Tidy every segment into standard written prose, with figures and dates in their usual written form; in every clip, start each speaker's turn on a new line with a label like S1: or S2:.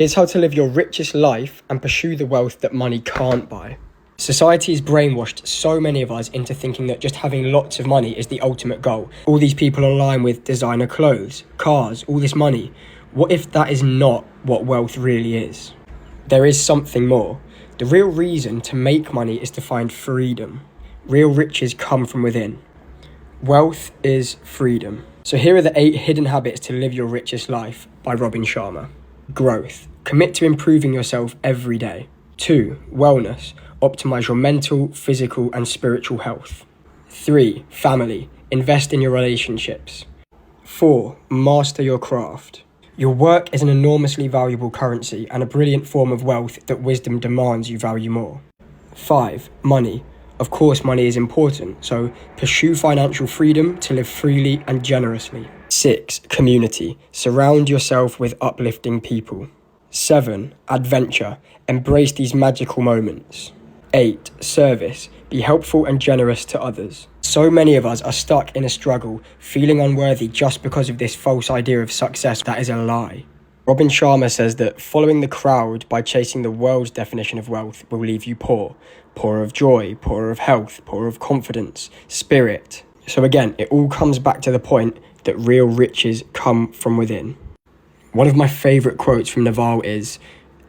S1: Here's how to live your richest life and pursue the wealth that money can't buy. Society has brainwashed so many of us into thinking that just having lots of money is the ultimate goal. All these people online with designer clothes, cars, all this money. What if that is not what wealth really is? There is something more. The real reason to make money is to find freedom. Real riches come from within. Wealth is freedom. So here are the 8 hidden habits to live your richest life by Robin Sharma. Growth. Commit to improving yourself every day. 2. Wellness. Optimize your mental, physical, and spiritual health. 3. Family. Invest in your relationships. 4. Master your craft. Your work is an enormously valuable currency and a brilliant form of wealth that wisdom demands you value more. 5. Money. Of course, money is important, so pursue financial freedom to live freely and generously. 6. Community. Surround yourself with uplifting people. 7. Adventure. Embrace these magical moments. 8. Service. Be helpful and generous to others. So many of us are stuck in a struggle, feeling unworthy just because of this false idea of success that is a lie. Robin Sharma says that following the crowd by chasing the world's definition of wealth will leave you poor. Poor of joy, poor of health, poor of confidence, spirit. So again, it all comes back to the point that real riches come from within. One of my favourite quotes from Naval is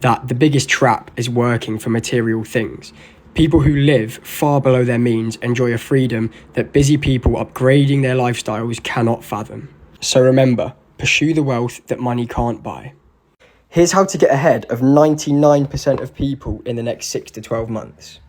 S1: that the biggest trap is working for material things. People who live far below their means enjoy a freedom that busy people upgrading their lifestyles cannot fathom. So remember, pursue the wealth that money can't buy. Here's how to get ahead of 99% of people in the next 6 to 12 months.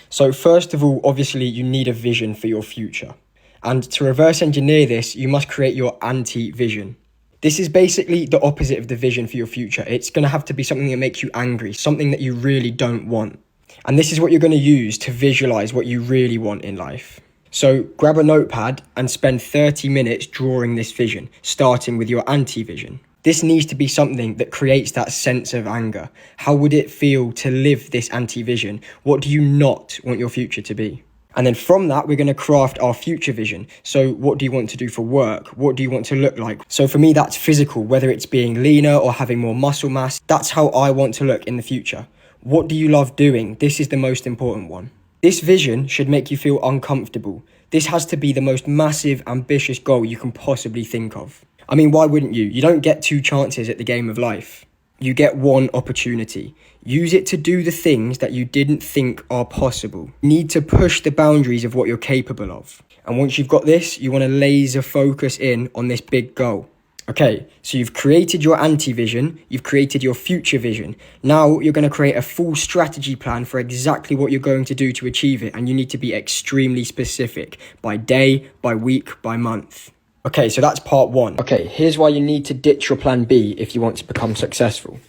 S1: So first of all, obviously you need a vision for your future. And to reverse engineer this, you must create your anti-vision. This is basically the opposite of the vision for your future. It's going to have to be something that makes you angry, something that you really don't want. And this is what you're going to use to visualize what you really want in life. So grab a notepad and spend 30 minutes drawing this vision, starting with your anti-vision. This needs to be something that creates that sense of anger. How would it feel to live this anti-vision? What do you not want your future to be? And then from that, we're going to craft our future vision. So what do you want to do for work? What do you want to look like? So for me, that's physical, whether it's being leaner or having more muscle mass. That's how I want to look in the future. What do you love doing? This is the most important one. This vision should make you feel uncomfortable. This has to be the most massive, ambitious goal you can possibly think of. I mean, why wouldn't you? You don't get 2 chances at the game of life. You get 1 opportunity. Use it to do the things that you didn't think are possible. You need to push the boundaries of what you're capable of. And once you've got this, you want to laser focus in on this big goal. Okay, so you've created your anti-vision, you've created your future vision. Now you're going to create a full strategy plan for exactly what you're going to do to achieve it. And you need to be extremely specific by day, by week, by month. Okay, so that's part 1. Okay, here's why you need to ditch your plan B if you want to become successful.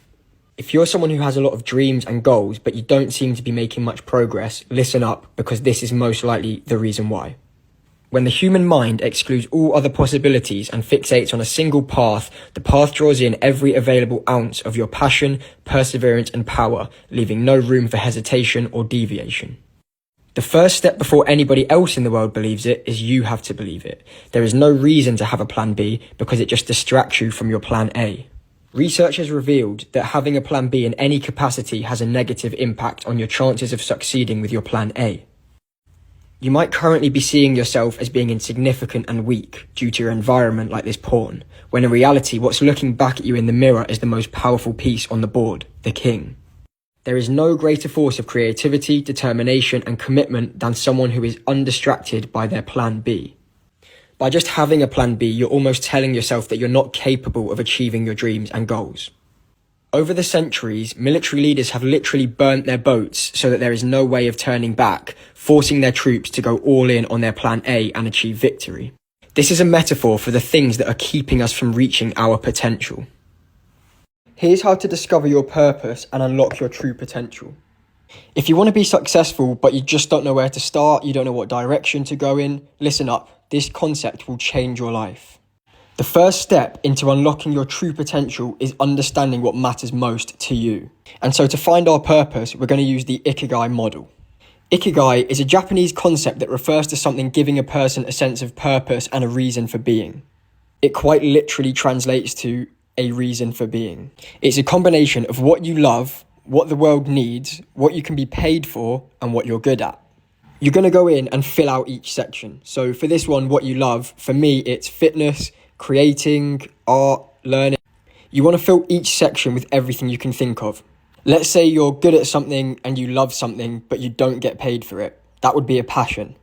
S1: If you're someone who has a lot of dreams and goals, but you don't seem to be making much progress, listen up, because this is most likely the reason why. When the human mind excludes all other possibilities and fixates on a single path, the path draws in every available ounce of your passion, perseverance, and power, leaving no room for hesitation or deviation. The first step before anybody else in the world believes it is you have to believe it. There is no reason to have a plan B because it just distracts you from your plan A. Research has revealed that having a plan B in any capacity has a negative impact on your chances of succeeding with your plan A. You might currently be seeing yourself as being insignificant and weak due to your environment like this pawn, when in reality what's looking back at you in the mirror is the most powerful piece on the board, the king. There is no greater force of creativity, determination, and commitment than someone who is undistracted by their plan B. By just having a plan B, you're almost telling yourself that you're not capable of achieving your dreams and goals. Over the centuries, military leaders have literally burnt their boats so that there is no way of turning back, forcing their troops to go all in on their plan A and achieve victory. This is a metaphor for the things that are keeping us from reaching our potential. Here's how to discover your purpose and unlock your true potential. If you want to be successful, but you just don't know where to start, you don't know what direction to go in, listen up. This concept will change your life. The first step into unlocking your true potential is understanding what matters most to you. And so to find our purpose, we're going to use the Ikigai model. Ikigai is a Japanese concept that refers to something giving a person a sense of purpose and a reason for being. It quite literally translates to a reason for being. It's a combination of what you love, what the world needs, what you can be paid for, and what you're good at. You're going to go in and fill out each section. So for this one, what you love, for me, it's fitness, creating, art, learning. You want to fill each section with everything you can think of. Let's say you're good at something and you love something, but you don't get paid for it. That would be a passion.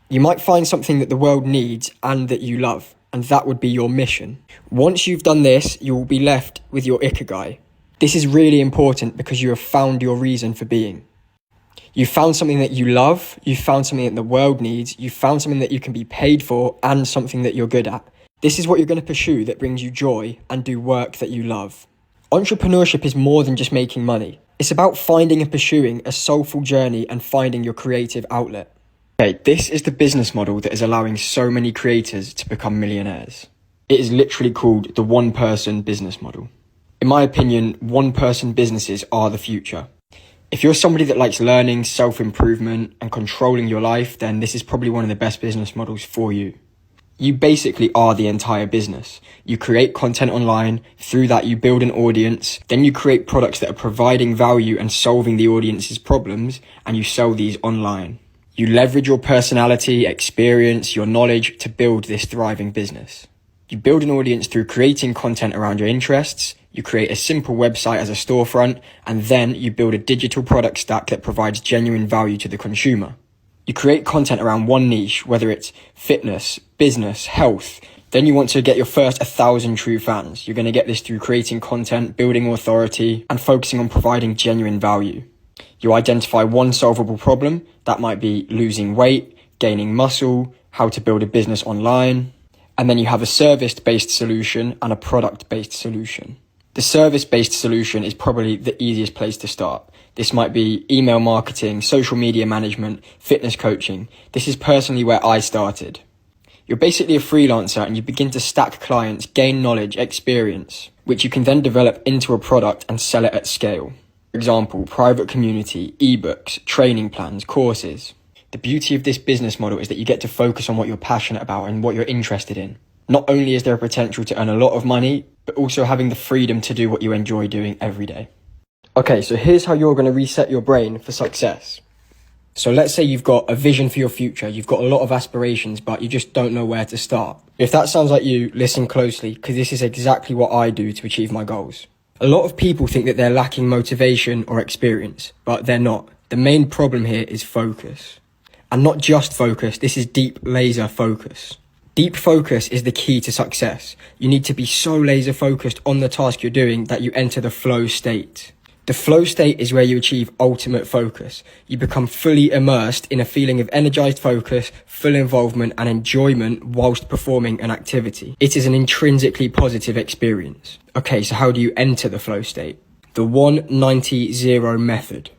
S1: You might find something that the world needs and that you love, and that would be your mission. Once you've done this, you will be left with your ikigai. This is really important because you have found your reason for being. You found something that you love, you found something that the world needs, you found something that you can be paid for, and something that you're good at. This is what you're going to pursue that brings you joy and do work that you love. Entrepreneurship is more than just making money. It's about finding and pursuing a soulful journey and finding your creative outlet. Okay, this is the business model that is allowing so many creators to become millionaires. It is literally called the one-person business model. In my opinion, one-person businesses are the future. If you're somebody that likes learning, self-improvement, and controlling your life, then this is probably one of the best business models for you. You basically are the entire business. You create content online, through that you build an audience, then you create products that are providing value and solving the audience's problems, and you sell these online. You leverage your personality, experience, your knowledge to build this thriving business. You build an audience through creating content around your interests, you create a simple website as a storefront, and then you build a digital product stack that provides genuine value to the consumer. You create content around one niche, whether it's fitness, business, health. Then you want to get your first 1,000 true fans. You're going to get this through creating content, building authority, and focusing on providing genuine value. You identify one solvable problem. That might be losing weight, gaining muscle, how to build a business online. And then you have a service-based solution and a product-based solution. The service-based solution is probably the easiest place to start. This might be email marketing, social media management, fitness coaching. This is personally where I started. You're basically a freelancer and you begin to stack clients, gain knowledge, experience, which you can then develop into a product and sell it at scale. For example, private community, ebooks, training plans, courses. The beauty of this business model is that you get to focus on what you're passionate about and what you're interested in. Not only is there a potential to earn a lot of money, but also having the freedom to do what you enjoy doing every day. Okay, so here's how you're going to reset your brain for success. So let's say you've got a vision for your future, you've got a lot of aspirations, but you just don't know where to start. If that sounds like you, listen closely, because this is exactly what I do to achieve my goals. A lot of people think that they're lacking motivation or experience, but they're not. The main problem here is focus. And not just focus, this is deep laser focus. Deep focus is the key to success. You need to be so laser focused on the task you're doing that you enter the flow state. The flow state is where you achieve ultimate focus. You become fully immersed in a feeling of energized focus, full involvement and enjoyment whilst performing an activity. It is an intrinsically positive experience. Okay, so how do you enter the flow state? The 1-90-0 method.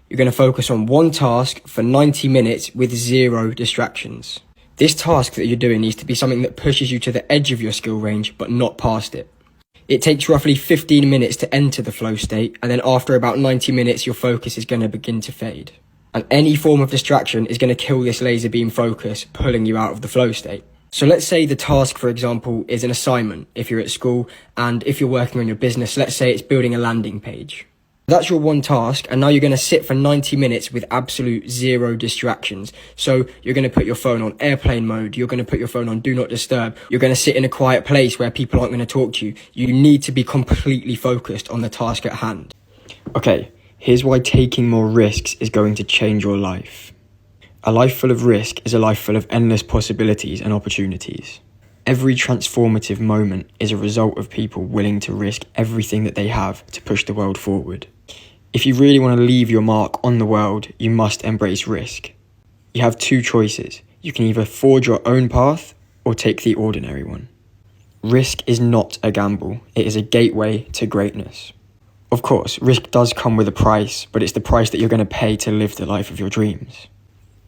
S1: You're going to focus on one task for 90 minutes with 0 distractions. This task that you're doing needs to be something that pushes you to the edge of your skill range, but not past it. It takes roughly 15 minutes to enter the flow state, and then after about 90 minutes, your focus is going to begin to fade. And any form of distraction is going to kill this laser beam focus, pulling you out of the flow state. So let's say the task, for example, is an assignment if you're at school, and if you're working on your business, let's say it's building a landing page. That's your one task, and now you're going to sit for 90 minutes with absolute 0 distractions. So you're going to put your phone on airplane mode, you're going to put your phone on do not disturb, you're going to sit in a quiet place where people aren't going to talk to you. You need to be completely focused on the task at hand. Okay, here's why taking more risks is going to change your life. A life full of risk is a life full of endless possibilities and opportunities. Every transformative moment is a result of people willing to risk everything that they have to push the world forward. If you really want to leave your mark on the world, you must embrace risk. You have two choices. You can either forge your own path or take the ordinary one. Risk is not a gamble. It is a gateway to greatness. Of course, risk does come with a price, but it's the price that you're going to pay to live the life of your dreams.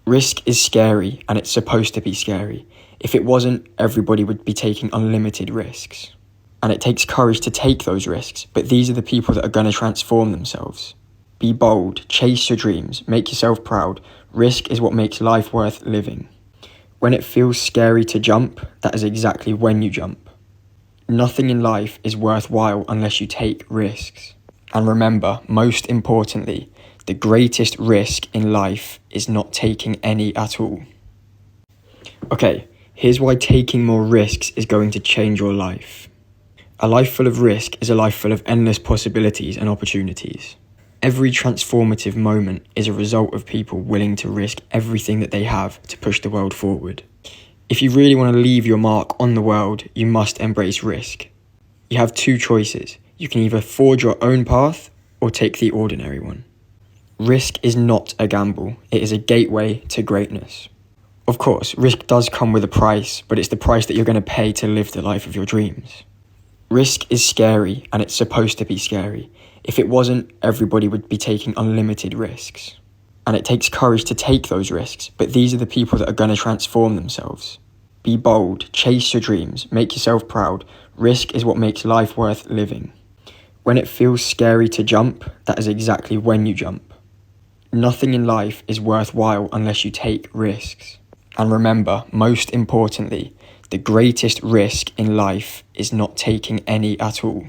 S1: Risk is scary, and it's supposed to be scary. If it wasn't, everybody would be taking unlimited risks. And it takes courage to take those risks, but these are the people that are going to transform themselves. Be bold, chase your dreams, make yourself proud. Risk is what makes life worth living. When it feels scary to jump, that is exactly when you jump. Nothing in life is worthwhile unless you take risks. And remember, most importantly, the greatest risk in life is not taking any at all. Okay, here's why taking more risks is going to change your life. A life full of risk is a life full of endless possibilities and opportunities. Every transformative moment is a result of people willing to risk everything that they have to push the world forward. If you really want to leave your mark on the world, you must embrace risk. You have two choices. You can either forge your own path or take the ordinary one. Risk is not a gamble. It is a gateway to greatness. Of course, risk does come with a price, but it's the price that you're going to pay to live the life of your dreams. Risk is scary, and it's supposed to be scary. If it wasn't, everybody would be taking unlimited risks. And it takes courage to take those risks, but these are the people that are going to transform themselves. Be bold, chase your dreams, make yourself proud. Risk is what makes life worth living. When it feels scary to jump, that is exactly when you jump. Nothing in life is worthwhile unless you take risks. And remember, most importantly, the greatest risk in life is not taking any at all.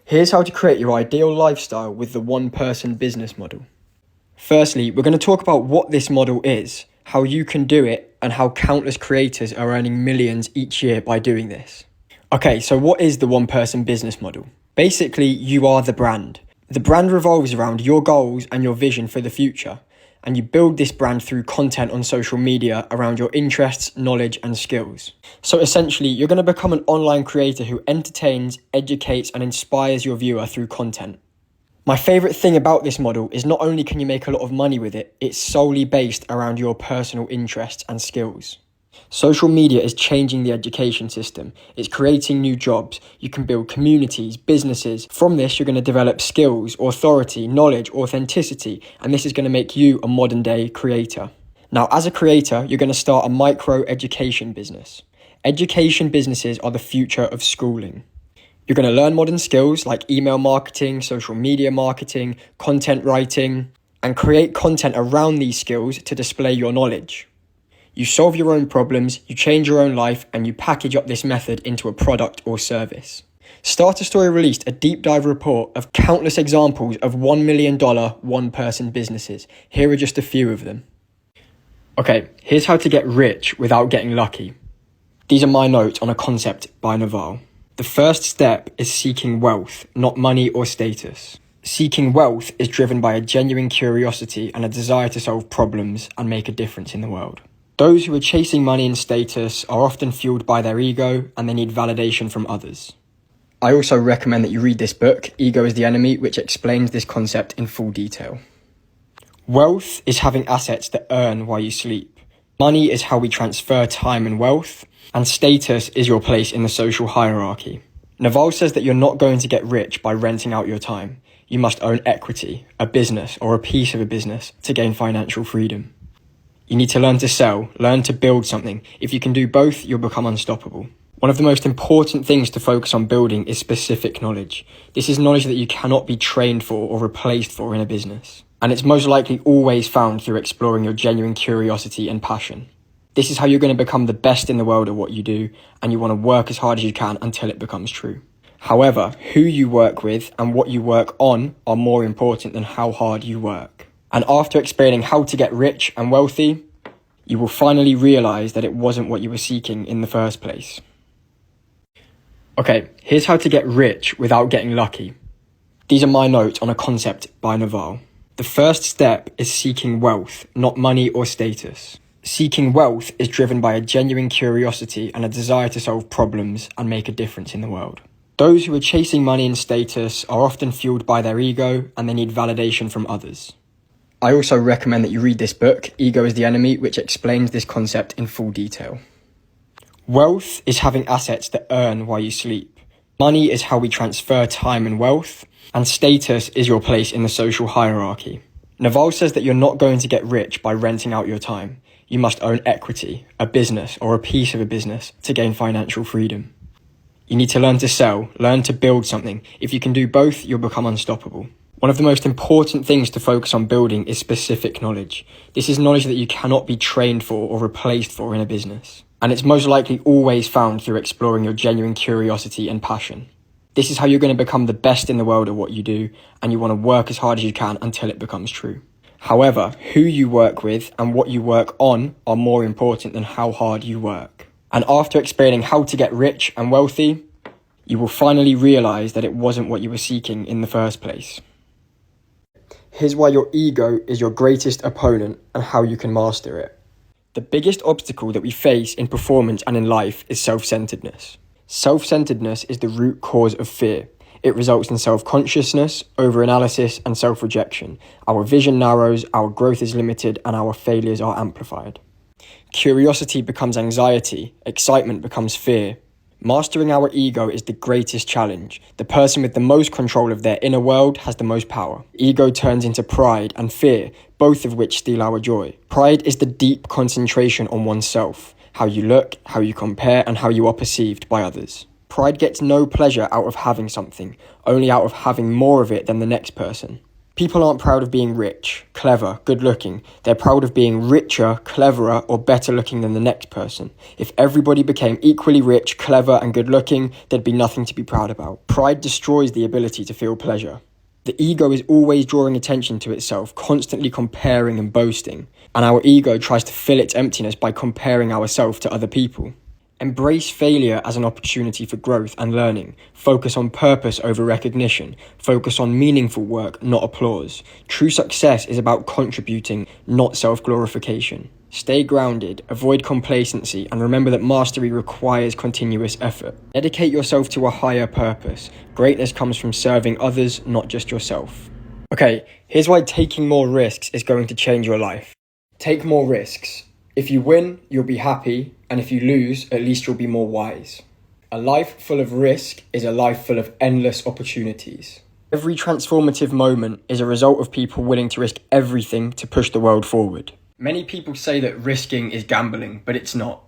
S1: Here's how to create your ideal lifestyle with the one-person business model. Firstly, we're going to talk about what this model is, how you can do it, and how countless creators are earning millions each year by doing this. Okay, so what is the one-person business model? Basically, you are the brand. The brand revolves around your goals and your vision for the future, and you build this brand through content on social media around your interests, knowledge, and skills. So essentially, you're going to become an online creator who entertains, educates, and inspires your viewer through content. My favourite thing about this model is not only can you make a lot of money with it, it's solely based around your personal interests and skills. Social media is changing the education system. It's creating new jobs. You can build communities, businesses. From this, you're going to develop skills, authority, knowledge, authenticity, and this is going to make you a modern day creator. Now, as a creator, you're going to start a micro education business. Education businesses are the future of schooling. You're going to learn modern skills like email marketing, social media marketing, content writing, and create content around these skills to display your knowledge. You solve your own problems, you change your own life, and you package up this method into a product or service. Starter Story released a deep dive report of countless examples of $1 million one-person businesses. Here are just a few of them. Okay, here's how to get rich without getting lucky. These are my notes on a concept by Naval. The first step is seeking wealth, not money or status. Seeking wealth is driven by a genuine curiosity and a desire to solve problems and make a difference in the world. Those who are chasing money and status are often fueled by their ego and they need validation from others. I also recommend that you read this book, Ego is the Enemy, which explains this concept in full detail. Wealth is having assets that earn while you sleep. Money is how we transfer time and wealth, and status is your place in the social hierarchy. Naval says that you're not going to get rich by renting out your time. You must own equity, a business or a piece of a business to gain financial freedom. You need to learn to sell, learn to build something. If you can do both, you'll become unstoppable. One of the most important things to focus on building is specific knowledge. This is knowledge that you cannot be trained for or replaced for in a business. And it's most likely always found through exploring your genuine curiosity and passion. This is how you're going to become the best in the world at what you do, and you want to work as hard as you can until it becomes true. However, who you work with and what you work on are more important than how hard you work. And after explaining how to get rich and wealthy, you will finally realize that it wasn't what you were seeking in the first place. Okay, here's how to get rich without getting lucky. These are my notes on a concept by Naval. The first step is seeking wealth, not money or status. Seeking wealth is driven by a genuine curiosity and a desire to solve problems and make a difference in the world. Those who are chasing money and status are often fueled by their ego and they need validation from others. I also recommend that you read this book, Ego is the Enemy, which explains this concept in full detail. Wealth is having assets that earn while you sleep. Money is how we transfer time and wealth, and status is your place in the social hierarchy. Naval says that you're not going to get rich by renting out your time. You must own equity, a business or a piece of a business to gain financial freedom. You need to learn to sell, learn to build something. If you can do both, you'll become unstoppable. One of the most important things to focus on building is specific knowledge. This is knowledge that you cannot be trained for or replaced for in a business. And it's most likely always found through exploring your genuine curiosity and passion. This is how you're going to become the best in the world at what you do, and you want to work as hard as you can until it becomes true. However, who you work with and what you work on are more important than how hard you work. And after explaining how to get rich and wealthy, you will finally realize that it wasn't what you were seeking in the first place. Here's why your ego is your greatest opponent and how you can master it. The biggest obstacle that we face in performance and in life is self-centeredness. Self-centeredness is the root cause of fear. It results in self-consciousness, over-analysis, and self-rejection. Our vision narrows, our growth is limited, and our failures are amplified. Curiosity becomes anxiety, excitement becomes fear. Mastering our ego is the greatest challenge. The person with the most control of their inner world has the most power. Ego turns into pride and fear, both of which steal our joy. Pride is the deep concentration on oneself, how you look, how you compare, and how you are perceived by others. Pride gets no pleasure out of having something, only out of having more of it than the next person. People aren't proud of being rich, clever, good looking. They're proud of being richer, cleverer, or better looking than the next person. If everybody became equally rich, clever, and good looking, there'd be nothing to be proud about. Pride destroys the ability to feel pleasure. The ego is always drawing attention to itself, constantly comparing and boasting. And our ego tries to fill its emptiness by comparing ourselves to other people. Embrace failure as an opportunity for growth and learning. Focus on purpose over recognition. Focus on meaningful work, not applause. True success is about contributing, not self-glorification. Stay grounded, avoid complacency, and remember that mastery requires continuous effort. Dedicate yourself to a higher purpose. Greatness comes from serving others, not just yourself. Okay, here's why taking more risks is going to change your life. Take more risks. If you win, you'll be happy, and if you lose, at least you'll be more wise. A life full of risk is a life full of endless opportunities. Every transformative moment is a result of people willing to risk everything to push the world forward. Many people say that risking is gambling, but it's not.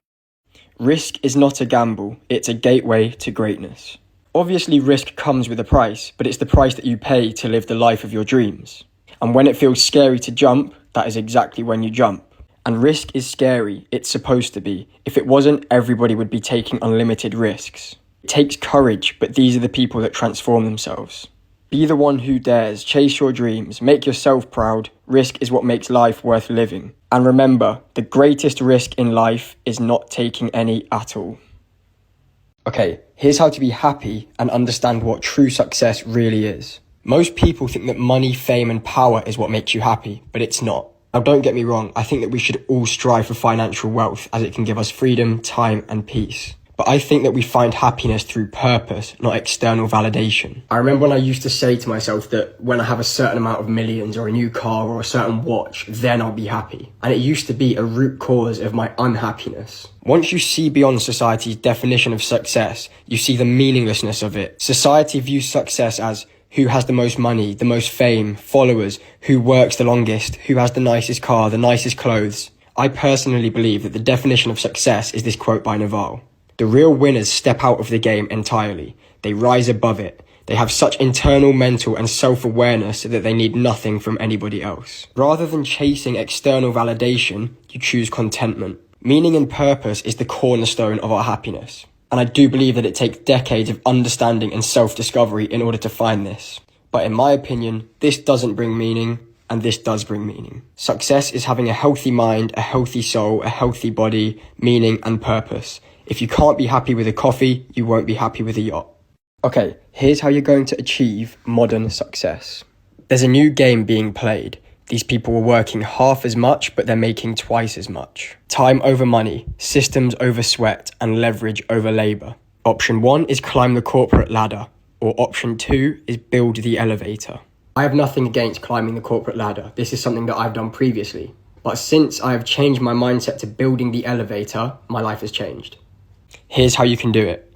S1: Risk is not a gamble, it's a gateway to greatness. Obviously, risk comes with a price, but it's the price that you pay to live the life of your dreams. And when it feels scary to jump, that is exactly when you jump. And risk is scary, it's supposed to be. If it wasn't, everybody would be taking unlimited risks. It takes courage, but these are the people that transform themselves. Be the one who dares, chase your dreams, make yourself proud. Risk is what makes life worth living. And remember, the greatest risk in life is not taking any at all. Okay, here's how to be happy and understand what true success really is. Most people think that money, fame, and power is what makes you happy, but it's not. Now, don't get me wrong, I think that we should all strive for financial wealth as it can give us freedom, time, and peace. But I think that we find happiness through purpose, not external validation. I remember when I used to say to myself that when I have a certain amount of millions or a new car or a certain watch, then I'll be happy. And it used to be a root cause of my unhappiness. Once you see beyond society's definition of success, you see the meaninglessness of it. Society views success as who has the most money, the most fame, followers, who works the longest, who has the nicest car, the nicest clothes. I personally believe that the definition of success is this quote by Naval. The real winners step out of the game entirely. They rise above it. They have such internal, mental, and self-awareness that they need nothing from anybody else. Rather than chasing external validation, you choose contentment. Meaning and purpose is the cornerstone of our happiness. And I do believe that it takes decades of understanding and self-discovery in order to find this. But in my opinion, this doesn't bring meaning, and this does bring meaning. Success is having a healthy mind, a healthy soul, a healthy body, meaning and purpose. If you can't be happy with a coffee, you won't be happy with a yacht. Okay, here's how you're going to achieve modern success. There's a new game being played. These people are working half as much, but they're making twice as much. Time over money, systems over sweat, and leverage over labor. Option 1 is climb the corporate ladder, or option 2 is build the elevator. I have nothing against climbing the corporate ladder. This is something that I've done previously. But since I have changed my mindset to building the elevator, my life has changed. Here's how you can do it.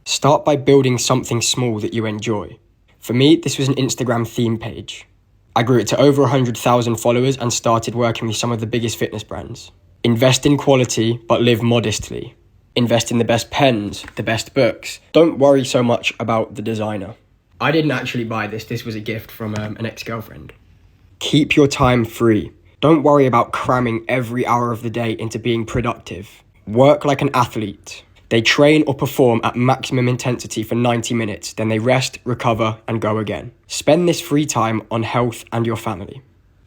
S1: Start by building something small that you enjoy. For me, this was an Instagram theme page. I grew it to over 100,000 followers and started working with some of the biggest fitness brands. Invest in quality, but live modestly. Invest in the best pens, the best books. Don't worry so much about the designer. I didn't actually buy this. This was a gift from an ex-girlfriend. Keep your time free. Don't worry about cramming every hour of the day into being productive. Work like an athlete. They train or perform at maximum intensity for 90 minutes, then they rest, recover, and go again. Spend this free time on health and your family.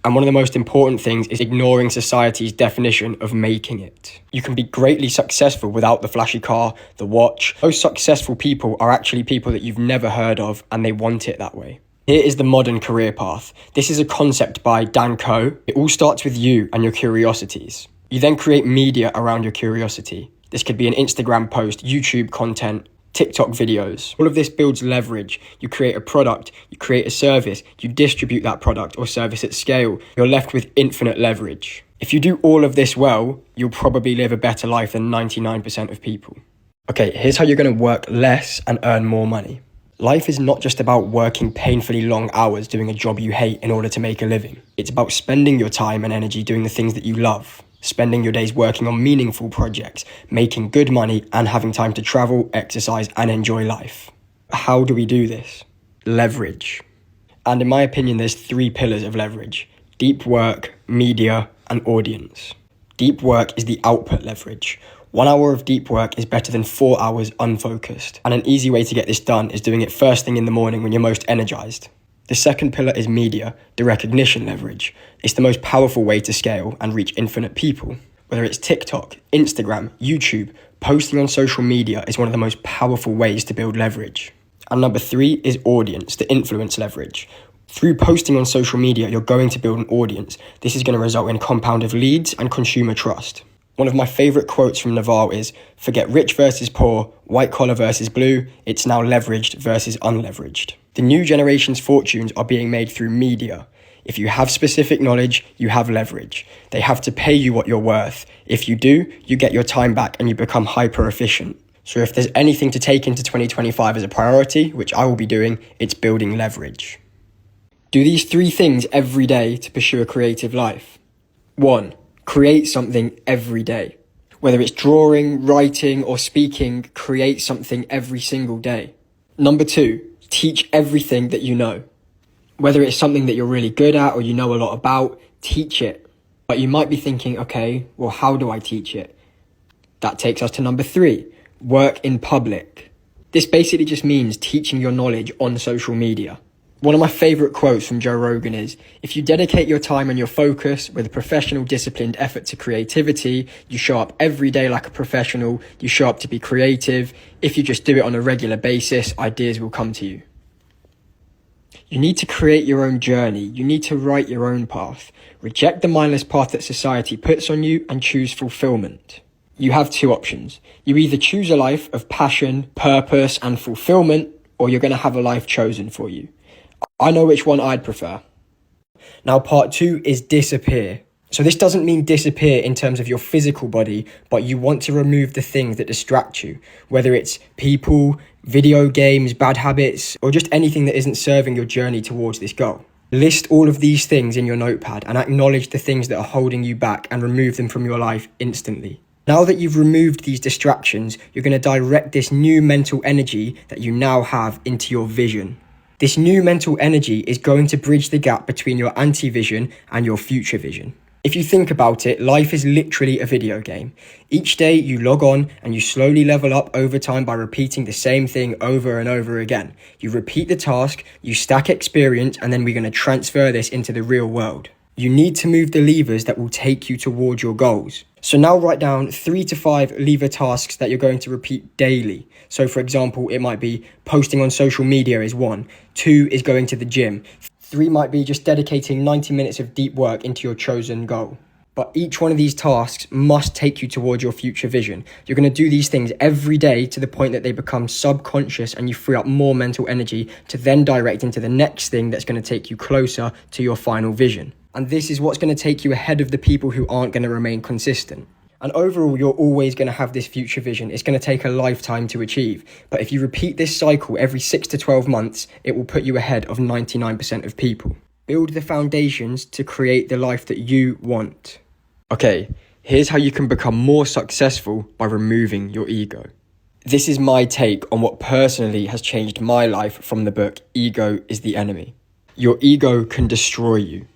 S1: And one of the most important things is ignoring society's definition of making it. You can be greatly successful without the flashy car, the watch. Most successful people are actually people that you've never heard of, and they want it that way. Here is the modern career path. This is a concept by Dan Coe. It all starts with you and your curiosities. You then create media around your curiosity. This could be an Instagram post, YouTube content, TikTok videos. All of this builds leverage. You create a product, you create a service, you distribute that product or service at scale. You're left with infinite leverage. If you do all of this well, you'll probably live a better life than 99% of people. Okay, here's how you're going to work less and earn more money. Life is not just about working painfully long hours doing a job you hate in order to make a living. It's about spending your time and energy doing the things that you love. Spending your days working on meaningful projects, making good money, and having time to travel, exercise, and enjoy life. How do we do this? Leverage. And in my opinion, there's 3 pillars of leverage: deep work, media, and audience. Deep work is the output leverage. 1 hour of deep work is better than 4 hours unfocused. And an easy way to get this done is doing it first thing in the morning when you're most energized. The second pillar is media, the recognition leverage. It's the most powerful way to scale and reach infinite people. Whether it's TikTok, Instagram, YouTube, posting on social media is one of the most powerful ways to build leverage. And number 3 is audience, the influence leverage. Through posting on social media, you're going to build an audience. This is going to result in compound of leads and consumer trust. One of my favorite quotes from Naval is, "Forget rich versus poor, white collar versus blue, it's now leveraged versus unleveraged." The new generation's fortunes are being made through media. If you have specific knowledge, you have leverage. They have to pay you what you're worth. If you do, you get your time back and you become hyper efficient. So if there's anything to take into 2025 as a priority, which I will be doing, it's building leverage. Do these 3 things every day to pursue a creative life. 1. Create something every day. Whether it's drawing, writing, or speaking, create something every single day. Number 2, teach everything that you know. Whether it's something that you're really good at or you know a lot about, teach it. But you might be thinking, okay, well, how do I teach it? That takes us to number 3, work in public. This basically just means teaching your knowledge on social media. One of my favorite quotes from Joe Rogan is, "If you dedicate your time and your focus with a professional, disciplined effort to creativity, you show up every day like a professional, you show up to be creative. If you just do it on a regular basis, ideas will come to you." You need to create your own journey. You need to write your own path. Reject the mindless path that society puts on you and choose fulfillment. You have 2 options. You either choose a life of passion, purpose, and fulfillment, or you're going to have a life chosen for you. I know which one I'd prefer. Now, part 2 is disappear. So this doesn't mean disappear in terms of your physical body, but you want to remove the things that distract you, whether it's people, video games, bad habits, or just anything that isn't serving your journey towards this goal. List all of these things in your notepad and acknowledge the things that are holding you back and remove them from your life instantly. Now that you've removed these distractions, you're going to direct this new mental energy that you now have into your vision. This new mental energy is going to bridge the gap between your anti-vision and your future vision. If you think about it, life is literally a video game. Each day you log on and you slowly level up over time by repeating the same thing over and over again. You repeat the task, you stack experience, and then we're going to transfer this into the real world. You need to move the levers that will take you towards your goals. So now write down 3 to 5 lever tasks that you're going to repeat daily. So for example, it might be posting on social media is 1, 2 is going to the gym, 3 might be just dedicating 90 minutes of deep work into your chosen goal. But each one of these tasks must take you towards your future vision. You're going to do these things every day to the point that they become subconscious and you free up more mental energy to then direct into the next thing that's going to take you closer to your final vision. And this is what's going to take you ahead of the people who aren't going to remain consistent. And overall, you're always going to have this future vision. It's going to take a lifetime to achieve. But if you repeat this cycle every 6 to 12 months, it will put you ahead of 99% of people. Build the foundations to create the life that you want. Okay, here's how you can become more successful by removing your ego. This is my take on what personally has changed my life from the book Ego is the Enemy. Your ego can destroy you.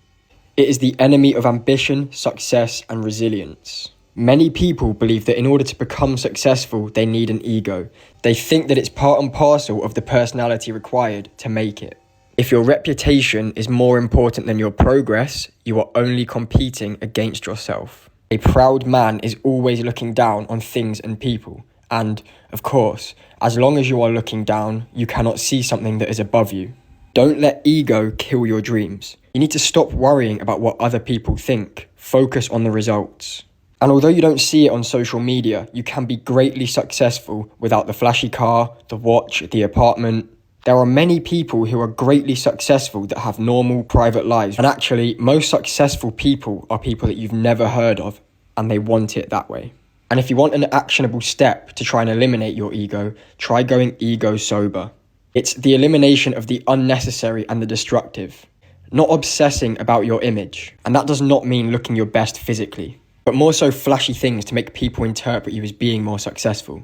S1: It is the enemy of ambition, success, and resilience. Many people believe that in order to become successful, they need an ego. They think that it's part and parcel of the personality required to make it. If your reputation is more important than your progress, you are only competing against yourself. A proud man is always looking down on things and people. And, of course, as long as you are looking down, you cannot see something that is above you. Don't let ego kill your dreams. You need to stop worrying about what other people think. Focus on the results. And although you don't see it on social media, you can be greatly successful without the flashy car, the watch, the apartment. There are many people who are greatly successful that have normal private lives. And actually, most successful people are people that you've never heard of, and they want it that way. And if you want an actionable step to try and eliminate your ego, try going ego sober. It's the elimination of the unnecessary and the destructive. Not obsessing about your image. And that does not mean looking your best physically, but more so flashy things to make people interpret you as being more successful.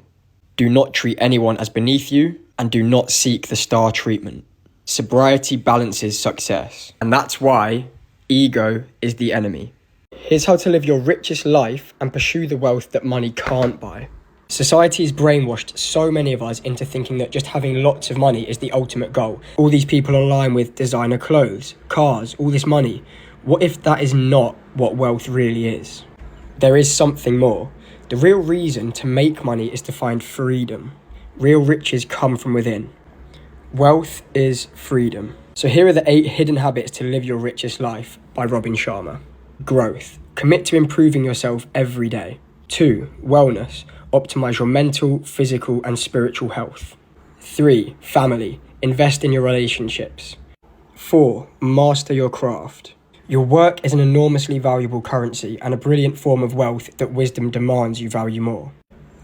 S1: Do not treat anyone as beneath you, and do not seek the star treatment. Sobriety balances success, and that's why ego is the enemy. Here's how to live your richest life and pursue the wealth that money can't buy. Society has brainwashed so many of us into thinking that just having lots of money is the ultimate goal. All these people online with designer clothes, cars, all this money. What if that is not what wealth really is? There is something more. The real reason to make money is to find freedom. Real riches come from within. Wealth is freedom. So here are the 8 hidden habits to live your richest life by Robin Sharma. Growth. Commit to improving yourself every day. 2. Wellness. Optimize your mental, physical, and spiritual health. 3. Family. Invest in your relationships. 4. Master your craft. Your work is an enormously valuable currency and a brilliant form of wealth that wisdom demands you value more.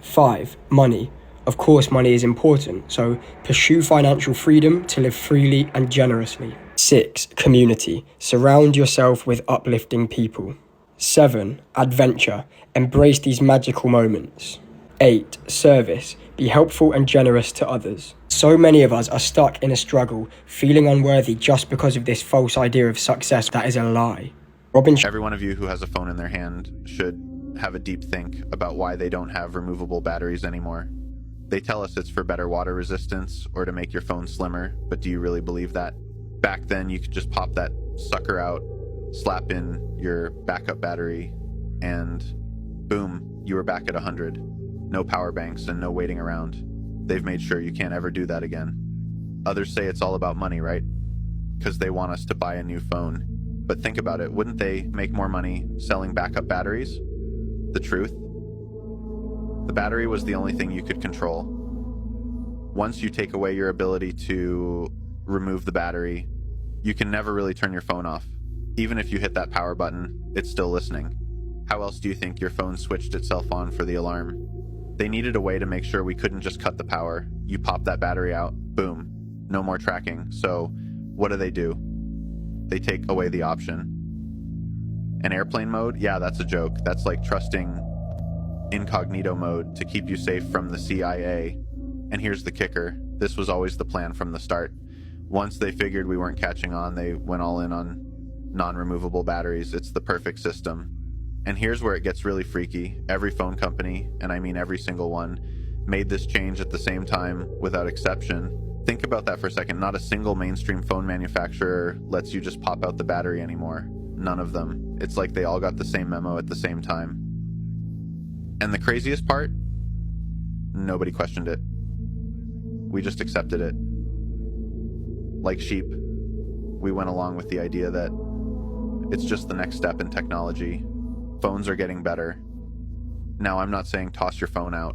S1: 5. Money. Of course, money is important, so pursue financial freedom to live freely and generously. 6. Community. Surround yourself with uplifting people. 7. Adventure. Embrace these magical moments. 8. Service. Be helpful and generous to others. So many of us are stuck in a struggle, feeling unworthy just because of this false idea of success that is a lie.
S2: Every one of you who has a phone in their hand should have a deep think about why they don't have removable batteries anymore. They tell us it's for better water resistance or to make your phone slimmer, but do you really believe that? Back then, you could just pop that sucker out, slap in your backup battery, and boom, you were back at 100. No power banks and no waiting around. They've made sure you can't ever do that again. Others say it's all about money, right? Because they want us to buy a new phone. But think about it, wouldn't they make more money selling backup batteries? The truth? The battery was the only thing you could control. Once you take away your ability to remove the battery, you can never really turn your phone off. Even if you hit that power button, it's still listening. How else do you think your phone switched itself on for the alarm? They needed a way to make sure we couldn't just cut the power. You pop that battery out, boom, no more tracking. So what do? They take away the option. And airplane mode? Yeah, that's a joke. That's like trusting incognito mode to keep you safe from the CIA. And here's the kicker. This was always the plan from the start. Once they figured we weren't catching on, they went all in on non-removable batteries. It's the perfect system. And here's where it gets really freaky. Every phone company, and I mean every single one, made this change at the same time without exception. Think about that for a second. Not a single mainstream phone manufacturer lets you just pop out the battery anymore. None of them. It's like they all got the same memo at the same time. And the craziest part? Nobody questioned it. We just accepted it. Like sheep, we went along with the idea that it's just the next step in technology. Phones are getting better. Now, I'm not saying toss your phone out,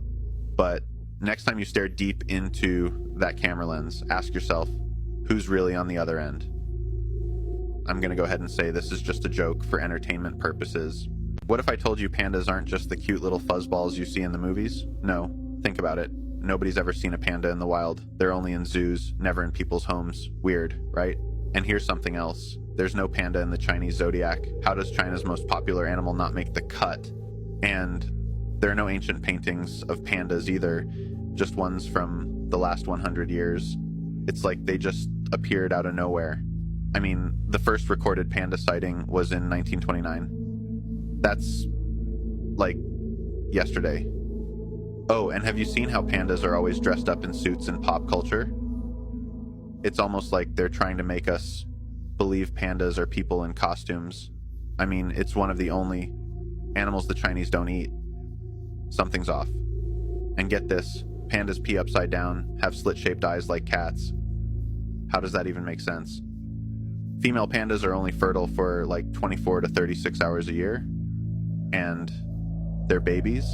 S2: but next time you stare deep into that camera lens, ask yourself, who's really on the other end? I'm going to go ahead and say this is just a joke for entertainment purposes. What if I told you pandas aren't just the cute little fuzzballs you see in the movies? No, think about it. Nobody's ever seen a panda in the wild. They're only in zoos, never in people's homes. Weird, right? And here's something else. There's no panda in the Chinese zodiac. How does China's most popular animal not make the cut? And there are no ancient paintings of pandas either, just ones from the last 100 years. It's like they just appeared out of nowhere. I mean, the first recorded panda sighting was in 1929. That's like yesterday. Oh, and have you seen how pandas are always dressed up in suits in pop culture? It's almost like they're trying to make us believe pandas are people in costumes. I mean, it's one of the only animals the Chinese don't eat. Something's off. And get this, pandas pee upside down, have slit-shaped eyes like cats. How does that even make sense? Female pandas are only fertile for like 24 to 36 hours a year. And their babies,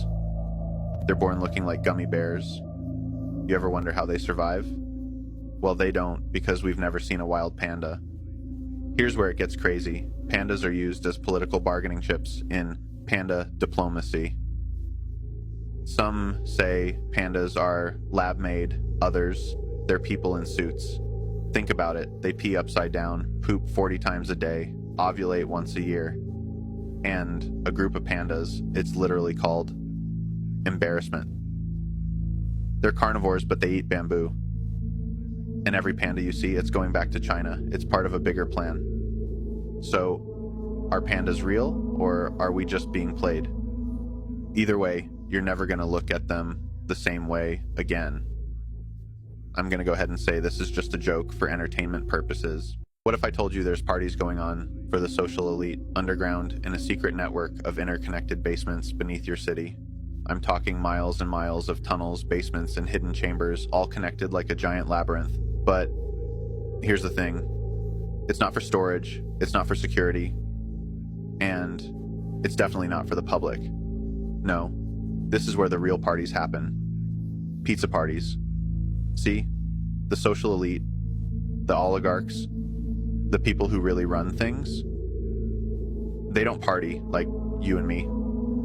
S2: they're born looking like gummy bears. You ever wonder how they survive? Well, they don't, because we've never seen a wild panda. Here's where it gets crazy. Pandas are used as political bargaining chips in panda diplomacy. Some say pandas are lab-made, others, they're people in suits. Think about it, they pee upside down, poop 40 times a day, ovulate once a year. And a group of pandas, it's literally called embarrassment. They're carnivores, but they eat bamboo. And every panda you see, it's going back to China. It's part of a bigger plan. So, are pandas real, or are we just being played? Either way, you're never going to look at them the same way again. I'm going to go ahead and say this is just a joke for entertainment purposes. What if I told you there's parties going on for the social elite underground in a secret network of interconnected basements beneath your city? I'm talking miles and miles of tunnels, basements, and hidden chambers, all connected like a giant labyrinth. But here's the thing. It's not for storage, it's not for security, and it's definitely not for the public. No, this is where the real parties happen. Pizza parties. See? The social elite, the oligarchs, the people who really run things, they don't party like you and me.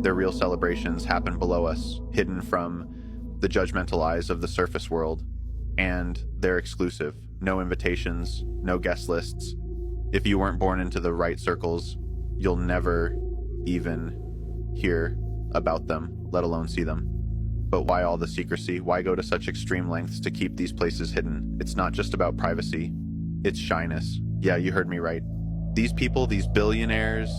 S2: Their real celebrations happen below us, hidden from the judgmental eyes of the surface world, and they're exclusive. No invitations, no guest lists. If you weren't born into the right circles, you'll never even hear about them, let alone see them. But why all the secrecy? Why go to such extreme lengths to keep these places hidden? It's not just about privacy, it's shyness. Yeah, you heard me right. These people, these billionaires,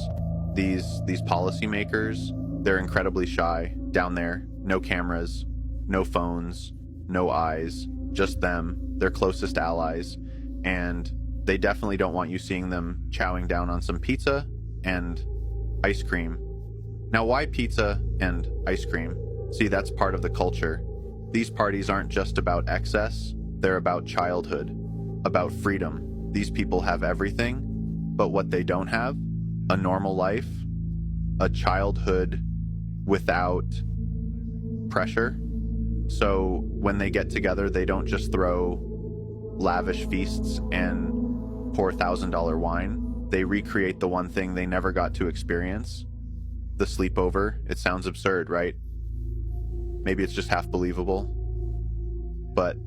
S2: these policymakers, they're incredibly shy. Down there, no cameras, no phones, no eyes, just them, their closest allies, and they definitely don't want you seeing them chowing down on some pizza and ice cream. Now, why pizza and ice cream? See, that's part of the culture. These parties aren't just about excess, they're about childhood, about freedom. These people have everything, but what they don't have, a normal life, a childhood without pressure. So when they get together, they don't just throw lavish feasts and pour $1,000 wine. They recreate the one thing they never got to experience, the sleepover. It sounds absurd, right? Maybe it's just half believable, but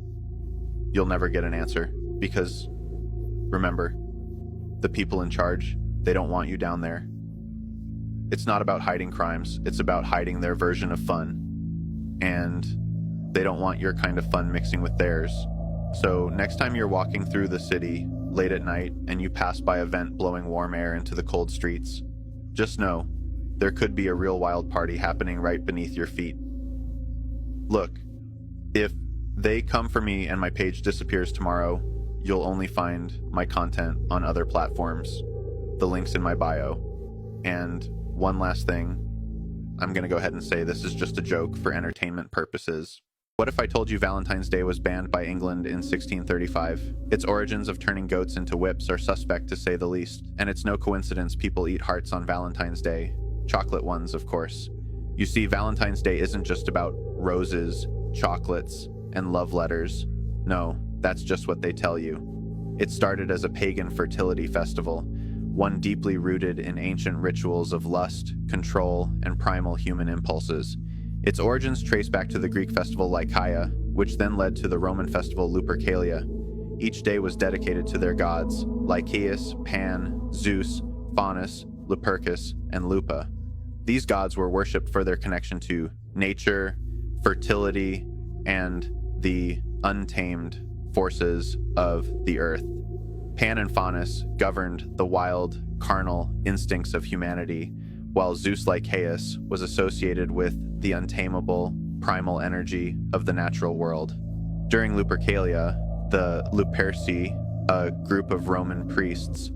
S2: you'll never get an answer because, remember, the people in charge, they don't want you down there. It's not about hiding crimes, it's about hiding their version of fun, and they don't want your kind of fun mixing with theirs. So next time you're walking through the city late at night and you pass by a vent blowing warm air into the cold streets, just know there could be a real wild party happening right beneath your feet. Look, if they come for me and my page disappears tomorrow, you'll only find my content on other platforms, the links in my bio. And one last thing, I'm going to go ahead and say this is just a joke for entertainment purposes. What if I told you Valentine's Day was banned by England in 1635? Its origins of turning goats into whips are suspect to say the least, and it's no coincidence people eat hearts on Valentine's Day. Chocolate ones, of course. You see, Valentine's Day isn't just about roses, chocolates, and love letters. No, that's just what they tell you. It started as a pagan fertility festival, one deeply rooted in ancient rituals of lust, control, and primal human impulses. Its origins trace back to the Greek festival Lycaea, which then led to the Roman festival Lupercalia. Each day was dedicated to their gods, Lycaeus, Pan, Zeus, Faunus, Lupercus, and Lupa. These gods were worshipped for their connection to nature, fertility, and the untamed forces of the earth. Pan and Faunus governed the wild, carnal instincts of humanity, while Zeus Lycaeus was associated with the untamable, primal energy of the natural world. During Lupercalia, the Luperci, a group of Roman priests,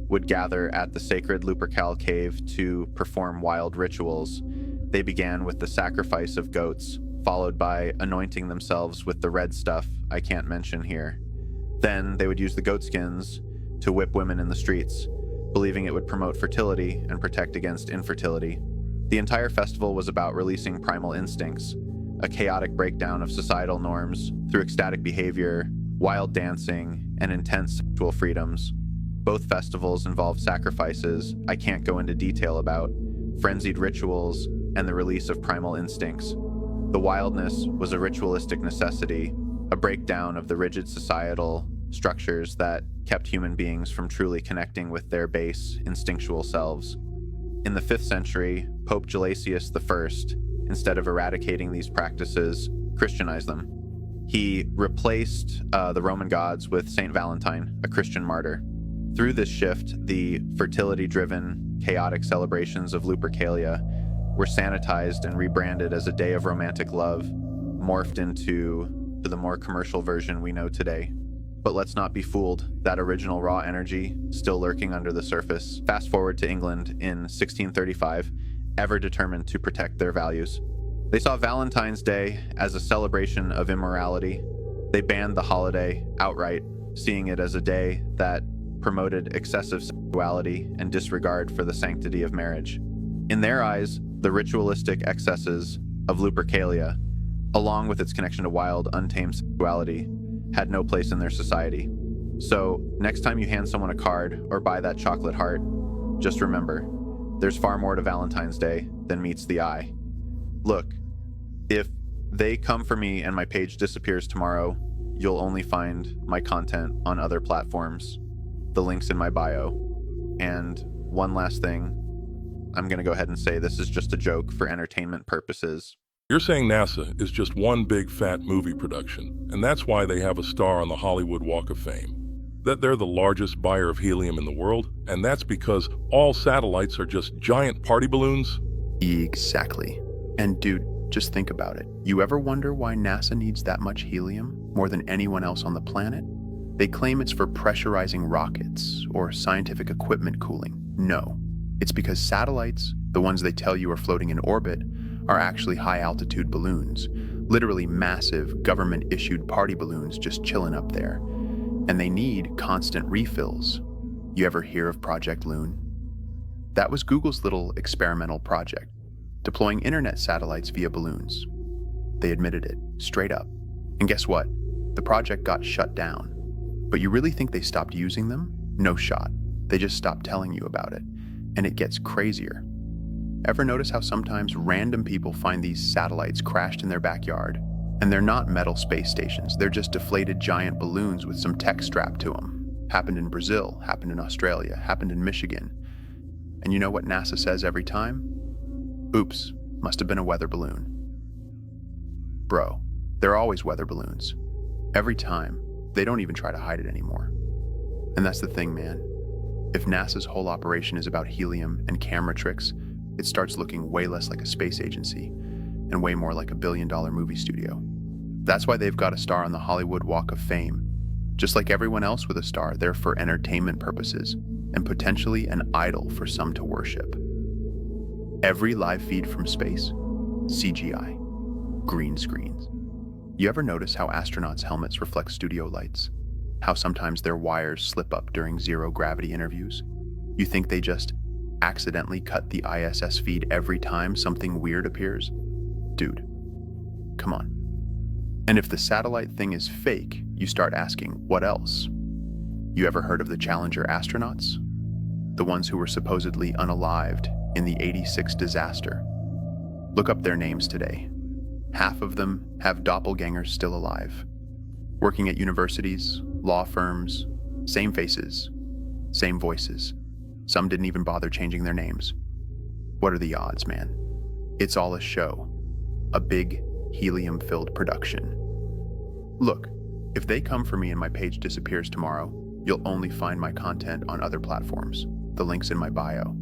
S2: would gather at the sacred Lupercal cave to perform wild rituals. They began with the sacrifice of goats, followed by anointing themselves with the red stuff I can't mention here. Then they would use the goatskins to whip women in the streets, believing it would promote fertility and protect against infertility. The entire festival was about releasing primal instincts, a chaotic breakdown of societal norms through ecstatic behavior, wild dancing, and intense sexual freedoms. Both festivals involved sacrifices I can't go into detail about, frenzied rituals, and the release of primal instincts. The wildness was a ritualistic necessity, a breakdown of the rigid societal structures that kept human beings from truly connecting with their base, instinctual selves. In the 5th century, Pope Gelasius I, instead of eradicating these practices, Christianized them. He replaced the Roman gods with Saint Valentine, a Christian martyr. Through this shift, the fertility-driven, chaotic celebrations of Lupercalia were sanitized and rebranded as a day of romantic love, morphed into the more commercial version we know today. But let's not be fooled, that original raw energy still lurking under the surface. Fast forward to England in 1635, ever determined to protect their values. They saw Valentine's Day as a celebration of immorality. They banned the holiday outright, seeing it as a day that promoted excessive sexuality and disregard for the sanctity of marriage. In their eyes, the ritualistic excesses of Lupercalia, along with its connection to wild, untamed sexuality, had no place in their society. So, next time you hand someone a card or buy that chocolate heart, just remember, there's far more to Valentine's Day than meets the eye. Look, if they come for me and my page disappears tomorrow, you'll only find my content on other platforms. The link's in my bio. And one last thing, I'm going to go ahead and say this is just a joke for entertainment purposes.
S3: You're saying NASA is just one big fat movie production, and that's why they have a star on the Hollywood Walk of Fame. That they're the largest buyer of helium in the world, and that's because all satellites are just giant party balloons?
S4: Exactly. And dude, just think about it. You ever wonder why NASA needs that much helium, more than anyone else on the planet? They claim it's for pressurizing rockets or scientific equipment cooling. No, it's because satellites, the ones they tell you are floating in orbit, are actually high-altitude balloons, literally massive government-issued party balloons just chilling up there. And they need constant refills. You ever hear of Project Loon? That was Google's little experimental project, deploying internet satellites via balloons. They admitted it, straight up. And guess what? The project got shut down. But you really think they stopped using them? No shot. They just stopped telling you about it. And it gets crazier. Ever notice how sometimes random people find these satellites crashed in their backyard? And they're not metal space stations, they're just deflated giant balloons with some tech strapped to them. Happened in Brazil, happened in Australia, happened in Michigan. And you know what NASA says every time? Oops, must have been a weather balloon. Bro, they're always weather balloons. Every time. They don't even try to hide it anymore. And that's the thing, man. If NASA's whole operation is about helium and camera tricks, it starts looking way less like a space agency and way more like a billion-dollar movie studio. That's why they've got a star on the Hollywood Walk of Fame. Just like everyone else with a star, they're for entertainment purposes and potentially an idol for some to worship. Every live feed from space, CGI, green screens. You ever notice how astronauts' helmets reflect studio lights? How sometimes their wires slip up during zero-gravity interviews? You think they just accidentally cut the ISS feed every time something weird appears? Dude, come on. And if the satellite thing is fake, you start asking, what else? You ever heard of the Challenger astronauts? The ones who were supposedly unalived in the '86 disaster. Look up their names today. Half of them have doppelgangers still alive. Working at universities, law firms, same faces, same voices. Some didn't even bother changing their names. What are the odds, man? It's all a show. A big, helium-filled production. Look, if they come for me and my page disappears tomorrow, you'll only find my content on other platforms. The link's in my bio.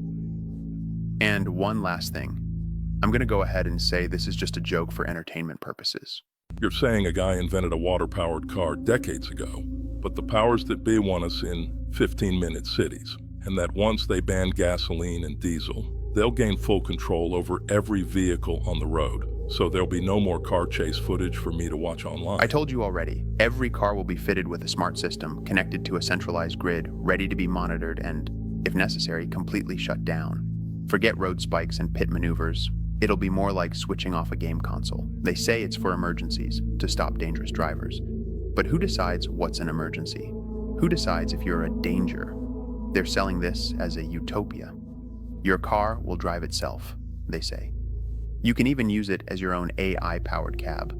S4: And one last thing. I'm going to go ahead and say this is just a joke for entertainment purposes.
S3: You're saying a guy invented a water-powered car decades ago, but the powers that be want us in 15-minute cities, and that once they ban gasoline and diesel, they'll gain full control over every vehicle on the road, so there'll be no more car chase footage for me to watch online.
S4: I told you already, every car will be fitted with a smart system connected to a centralized grid, ready to be monitored and, if necessary, completely shut down. Forget road spikes and pit maneuvers. It'll be more like switching off a game console. They say it's for emergencies, to stop dangerous drivers. But who decides what's an emergency? Who decides if you're a danger? They're selling this as a utopia. Your car will drive itself, they say. You can even use it as your own AI-powered cab,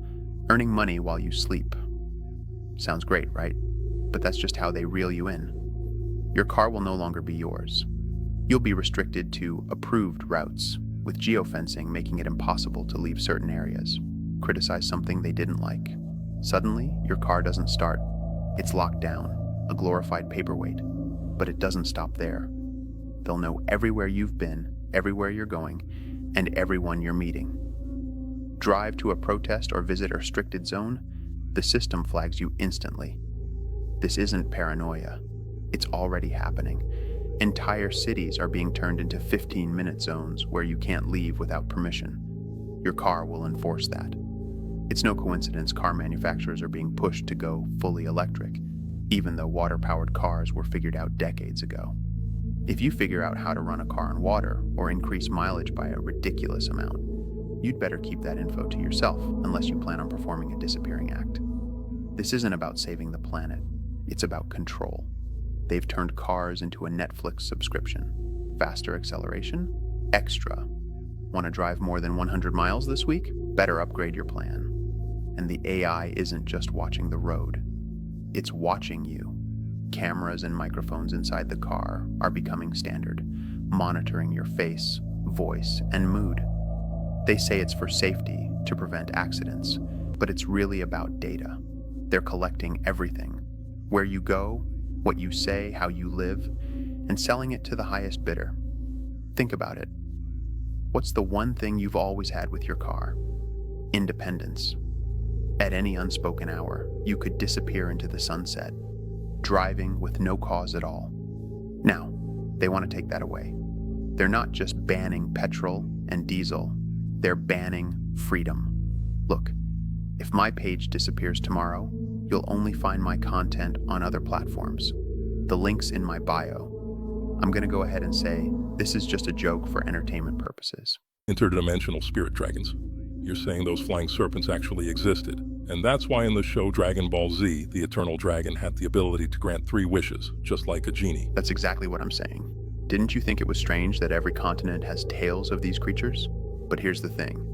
S4: earning money while you sleep. Sounds great, right? But that's just how they reel you in. Your car will no longer be yours. You'll be restricted to approved routes, with geofencing making it impossible to leave certain areas. Criticize something they didn't like. Suddenly, your car doesn't start. It's locked down, a glorified paperweight. But it doesn't stop there. They'll know everywhere you've been, everywhere you're going, and everyone you're meeting. Drive to a protest or visit a restricted zone, the system flags you instantly. This isn't paranoia. It's already happening. Entire cities are being turned into 15-minute zones where you can't leave without permission. Your car will enforce that. It's no coincidence car manufacturers are being pushed to go fully electric, even though water-powered cars were figured out decades ago. If you figure out how to run a car on water or increase mileage by a ridiculous amount, you'd better keep that info to yourself unless you plan on performing a disappearing act. This isn't about saving the planet. It's about control. They've turned cars into a Netflix subscription. Faster acceleration? Extra. Want to drive more than 100 miles this week? Better upgrade your plan. And the AI isn't just watching the road. It's watching you. Cameras and microphones inside the car are becoming standard, monitoring your face, voice, and mood. They say it's for safety, to prevent accidents, but it's really about data. They're collecting everything. Where you go, what you say, how you live, and selling it to the highest bidder. Think about it. What's the one thing you've always had with your car? Independence. At any unspoken hour, you could disappear into the sunset, driving with no cause at all. Now, they want to take that away. They're not just banning petrol and diesel, they're banning freedom. Look, if my page disappears tomorrow, you'll only find my content on other platforms. The link's in my bio. I'm going to go ahead and say this is just a joke for entertainment purposes.
S3: Interdimensional spirit dragons. You're saying those flying serpents actually existed. And that's why in the show Dragon Ball Z, the Eternal Dragon had the ability to grant 3 wishes, just like a genie.
S4: That's exactly what I'm saying. Didn't you think it was strange that every continent has tales of these creatures? But here's the thing.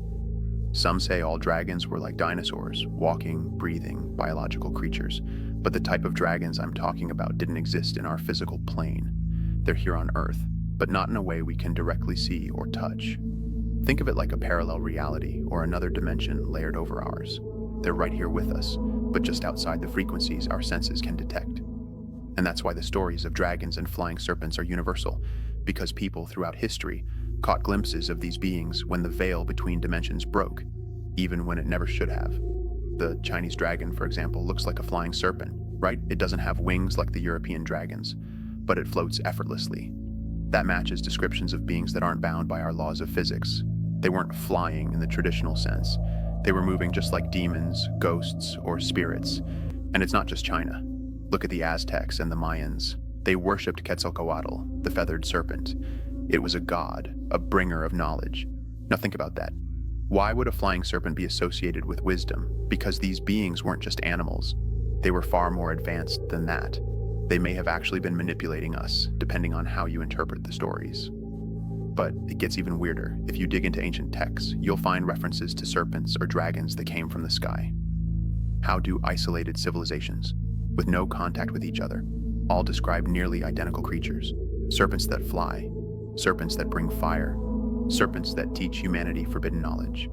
S4: Some say all dragons were like dinosaurs, walking, breathing, biological creatures. But the type of dragons I'm talking about didn't exist in our physical plane. They're here on Earth, but not in a way we can directly see or touch. Think of it like a parallel reality or another dimension layered over ours. They're right here with us, but just outside the frequencies our senses can detect. And that's why the stories of dragons and flying serpents are universal, because people throughout history caught glimpses of these beings when the veil between dimensions broke, even when it never should have. The Chinese dragon, for example, looks like a flying serpent, right? It doesn't have wings like the European dragons, but it floats effortlessly. That matches descriptions of beings that aren't bound by our laws of physics. They weren't flying in the traditional sense. They were moving just like demons, ghosts, or spirits. And it's not just China. Look at the Aztecs and the Mayans. They worshipped Quetzalcoatl, the feathered serpent. It was a god, a bringer of knowledge. Now think about that. Why would a flying serpent be associated with wisdom? Because these beings weren't just animals. They were far more advanced than that. They may have actually been manipulating us, depending on how you interpret the stories. But it gets even weirder. If you dig into ancient texts, you'll find references to serpents or dragons that came from the sky. How do isolated civilizations, with no contact with each other, all describe nearly identical creatures? Serpents that fly, serpents that bring fire, serpents that teach humanity forbidden knowledge.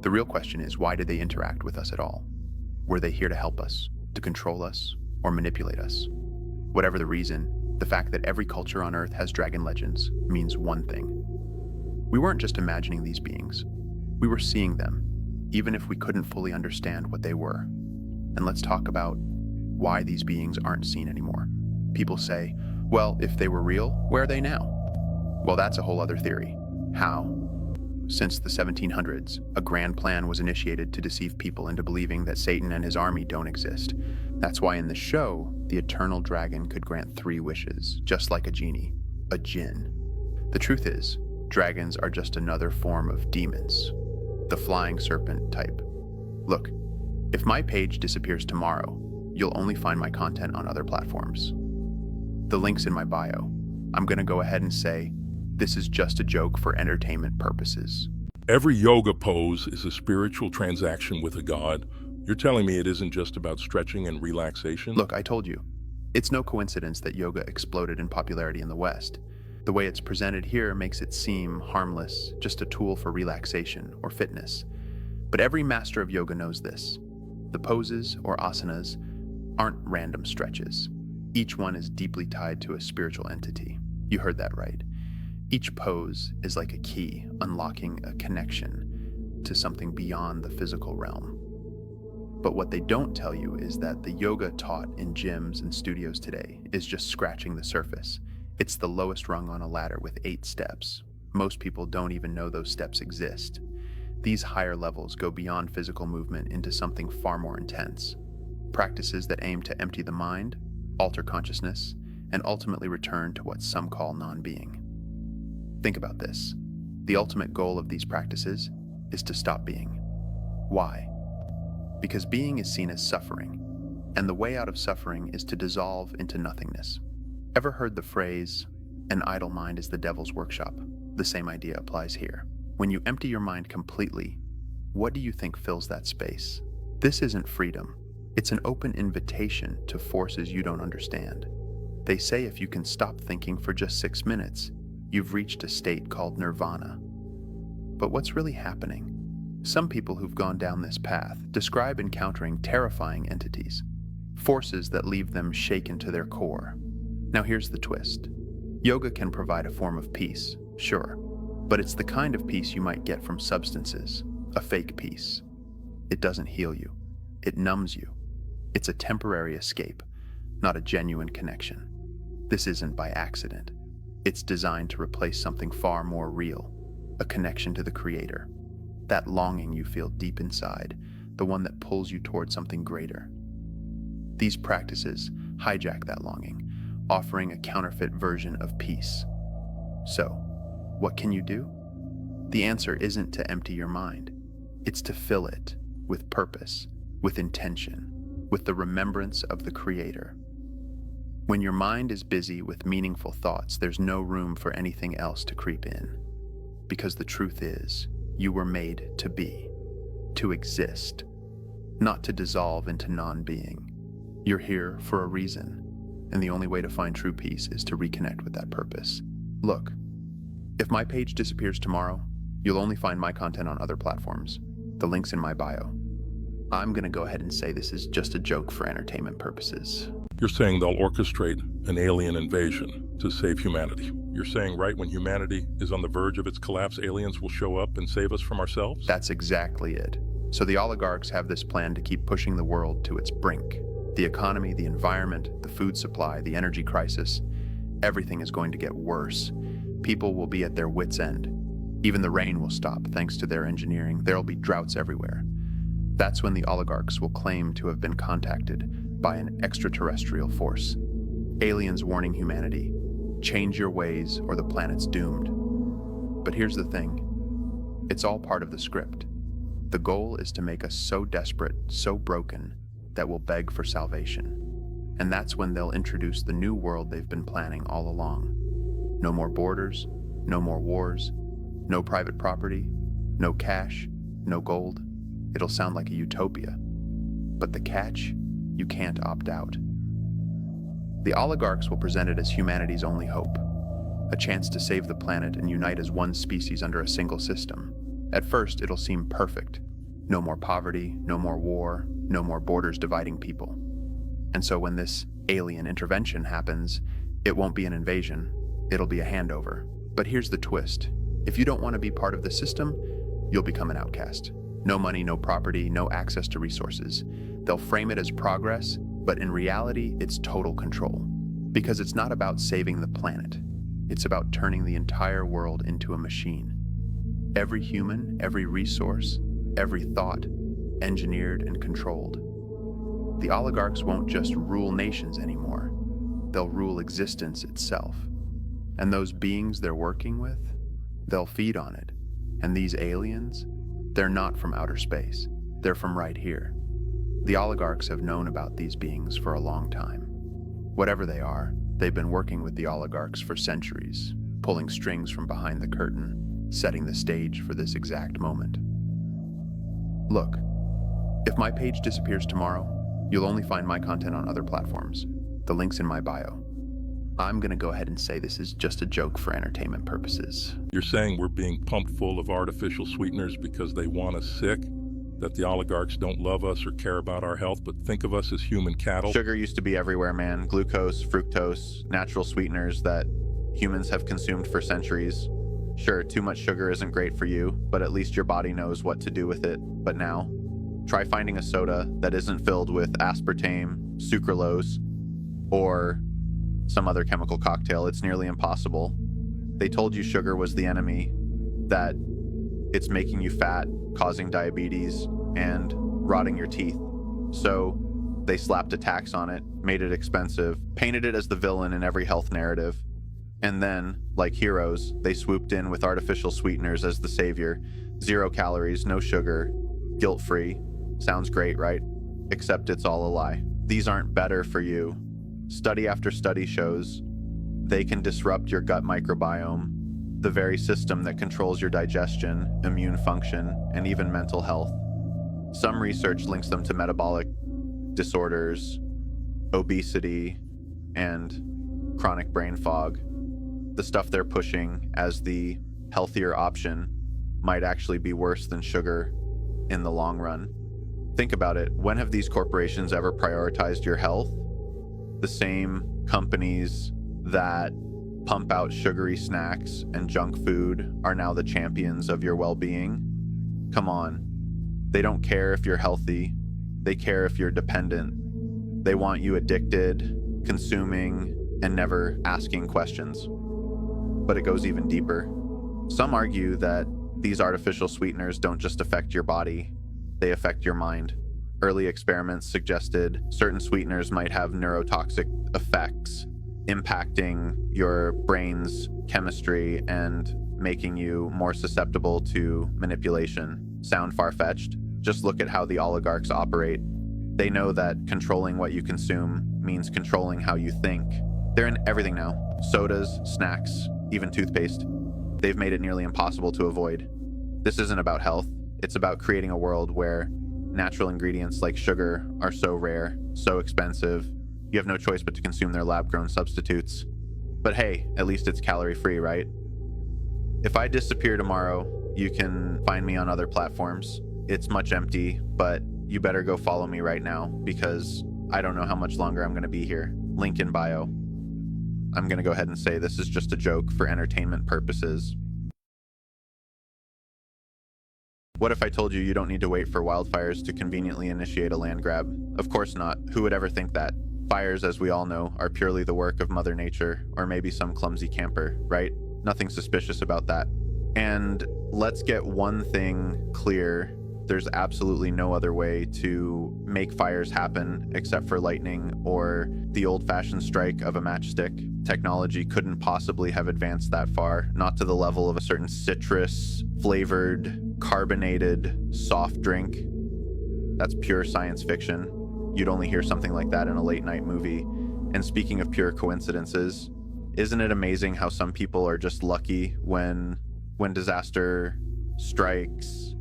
S4: The real question is, why did they interact with us at all? Were they here to help us, to control us, or manipulate us? Whatever the reason, the fact that every culture on Earth has dragon legends means one thing. We weren't just imagining these beings. We were seeing them, even if we couldn't fully understand what they were. And let's talk about why these beings aren't seen anymore. People say, well, if they were real, where are they now? Well, that's a whole other theory. How? Since the 1700s, a grand plan was initiated to deceive people into believing that Satan and his army don't exist. That's why in the show, the eternal dragon could grant 3 wishes, just like a genie, a jinn. The truth is, dragons are just another form of demons, the flying serpent type. Look, if my page disappears tomorrow, you'll only find my content on other platforms. The link's in my bio. I'm gonna go ahead and say, this is just a joke for entertainment purposes.
S3: Every yoga pose is a spiritual transaction with a god. You're telling me it isn't just about stretching and relaxation?
S4: Look, I told you. It's no coincidence that yoga exploded in popularity in the West. The way it's presented here makes it seem harmless, just a tool for relaxation or fitness. But every master of yoga knows this. The poses, or asanas, aren't random stretches. Each one is deeply tied to a spiritual entity. You heard that right. Each pose is like a key, unlocking a connection to something beyond the physical realm. But what they don't tell you is that the yoga taught in gyms and studios today is just scratching the surface. It's the lowest rung on a ladder with 8 steps. Most people don't even know those steps exist. These higher levels go beyond physical movement into something far more intense. Practices that aim to empty the mind, alter consciousness, and ultimately return to what some call non-being. Think about this. The ultimate goal of these practices is to stop being. Why? Because being is seen as suffering, and the way out of suffering is to dissolve into nothingness. Ever heard the phrase, an idle mind is the devil's workshop? The same idea applies here. When you empty your mind completely, what do you think fills that space? This isn't freedom. It's an open invitation to forces you don't understand. They say if you can stop thinking for just 6 minutes, you've reached a state called nirvana. But what's really happening? Some people who've gone down this path describe encountering terrifying entities, forces that leave them shaken to their core. Now here's the twist. Yoga can provide a form of peace, sure, but it's the kind of peace you might get from substances, a fake peace. It doesn't heal you. It numbs you. It's a temporary escape, not a genuine connection. This isn't by accident. It's designed to replace something far more real, a connection to the Creator. That longing you feel deep inside, the one that pulls you toward something greater. These practices hijack that longing, offering a counterfeit version of peace. So, what can you do? The answer isn't to empty your mind. It's to fill it with purpose, with intention, with the remembrance of the Creator. When your mind is busy with meaningful thoughts, there's no room for anything else to creep in. Because the truth is, you were made to be, to exist, not to dissolve into non-being. You're here for a reason, and the only way to find true peace is to reconnect with that purpose. Look, if my page disappears tomorrow, you'll only find my content on other platforms. The link's in my bio. I'm gonna go ahead and say this is just a joke for entertainment purposes.
S3: You're saying they'll orchestrate an alien invasion to save humanity. You're saying right when humanity is on the verge of its collapse, aliens will show up and save us from ourselves?
S4: That's exactly it. So the oligarchs have this plan to keep pushing the world to its brink. The economy, the environment, the food supply, the energy crisis, everything is going to get worse. People will be at their wits' end. Even the rain will stop thanks to their engineering. There'll be droughts everywhere. That's when the oligarchs will claim to have been contacted by an extraterrestrial force. Aliens warning humanity, change your ways or the planet's doomed. But here's the thing, it's all part of the script. The goal is to make us so desperate, so broken, that we'll beg for salvation. And that's when they'll introduce the new world they've been planning all along. No more borders, no more wars, no private property, no cash, no gold. It'll sound like a utopia. But the catch? You can't opt out. The oligarchs will present it as humanity's only hope, a chance to save the planet and unite as one species under a single system. At first, it'll seem perfect. No more poverty, no more war, no more borders dividing people. And so when this alien intervention happens, it won't be an invasion, it'll be a handover. But here's the twist. If you don't want to be part of the system, you'll become an outcast. No money, no property, no access to resources. They'll frame it as progress, but in reality, it's total control. Because it's not about saving the planet. It's about turning the entire world into a machine. Every human, every resource, every thought, engineered and controlled. The oligarchs won't just rule nations anymore. They'll rule existence itself. And those beings they're working with, they'll feed on it. And these aliens, they're not from outer space. They're from right here. The oligarchs have known about these beings for a long time. Whatever they are, they've been working with the oligarchs for centuries, pulling strings from behind the curtain, setting the stage for this exact moment. Look, if my page disappears tomorrow, you'll only find my content on other platforms. The link's in my bio. I'm gonna go ahead and say this is just a joke for entertainment purposes.
S3: You're saying we're being pumped full of artificial sweeteners because they want us sick? That the oligarchs don't love us or care about our health, but think of us as human cattle?
S2: Sugar used to be everywhere, man. Glucose, fructose, natural sweeteners that humans have consumed for centuries. Sure, too much sugar isn't great for you, but at least your body knows what to do with it. But now, try finding a soda that isn't filled with aspartame, sucralose, or some other chemical cocktail. It's nearly impossible. They told you sugar was the enemy, that it's making you fat, causing diabetes, and rotting your teeth. So they slapped a tax on it, made it expensive, painted it as the villain in every health narrative. And then, like heroes, they swooped in with artificial sweeteners as the savior. 0 calories, no sugar, guilt-free. Sounds great, right? Except it's all a lie. These aren't better for you. Study after study shows they can disrupt your gut microbiome, the very system that controls your digestion, immune function, and even mental health. Some research links them to metabolic disorders, obesity, and chronic brain fog. The stuff they're pushing as the healthier option might actually be worse than sugar in the long run. Think about it. When have these corporations ever prioritized your health? The same companies that pump out sugary snacks and junk food are now the champions of your well-being. Come on. They don't care if you're healthy. They care if you're dependent. They want you addicted, consuming, and never asking questions. But it goes even deeper. Some argue that these artificial sweeteners don't just affect your body, they affect your mind. Early experiments suggested certain sweeteners might have neurotoxic effects, impacting your brain's chemistry and making you more susceptible to manipulation. Sound far-fetched? Just look at how the oligarchs operate. They know that controlling what you consume means controlling how you think. They're in everything now. Sodas, snacks, even toothpaste. They've made it nearly impossible to avoid. This isn't about health. It's about creating a world where natural ingredients like sugar are so rare, so expensive, you have no choice but to consume their lab-grown substitutes. But hey, at least it's calorie-free, right? If I disappear tomorrow, you can find me on other platforms. It's much empty, but you better go follow me right now because I don't know how much longer I'm going to be here. Link in bio. I'm going to go ahead and say this is just a joke for entertainment purposes. What if I told you you don't need to wait for wildfires to conveniently initiate a land grab? Of course not. Who would ever think that? Fires, as we all know, are purely the work of Mother Nature, or maybe some clumsy camper, right? Nothing suspicious about that. And let's get one thing clear. There's absolutely no other way to make fires happen except for lightning or the old-fashioned strike of a matchstick. Technology couldn't possibly have advanced that far, not to the level of a certain citrus-flavored, carbonated soft drink. That's pure science fiction. You'd only hear something like that in a late-night movie. And speaking of pure coincidences, isn't it amazing how some people are just lucky when disaster strikes?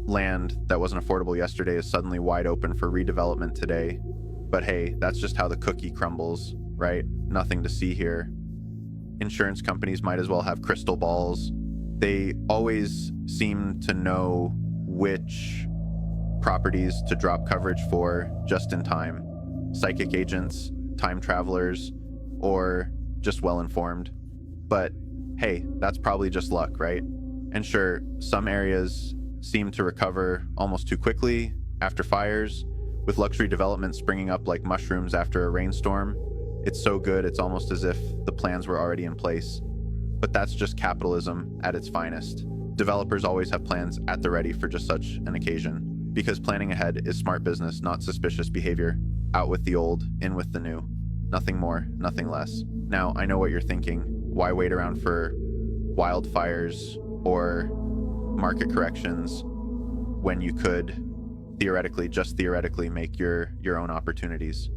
S2: Land that wasn't affordable yesterday is suddenly wide open for redevelopment today. But hey, that's just how the cookie crumbles, right? Nothing to see here. Insurance companies might as well have crystal balls. They always seem to know which properties to drop coverage for just in time. Psychic agents, time travelers, or just well-informed. But hey, that's probably just luck, right? And sure, some areas seem to recover almost too quickly after fires, with luxury development springing up like mushrooms after a rainstorm. It's so good, it's almost as if the plans were already in place. But that's just capitalism at its finest. Developers always have plans at the ready for just such an occasion, because planning ahead is smart business, not suspicious behavior. Out with the old, in with the new. Nothing more, nothing less. Now, I know what you're thinking. Why wait around for wildfires or market corrections when you could just theoretically make your own opportunities?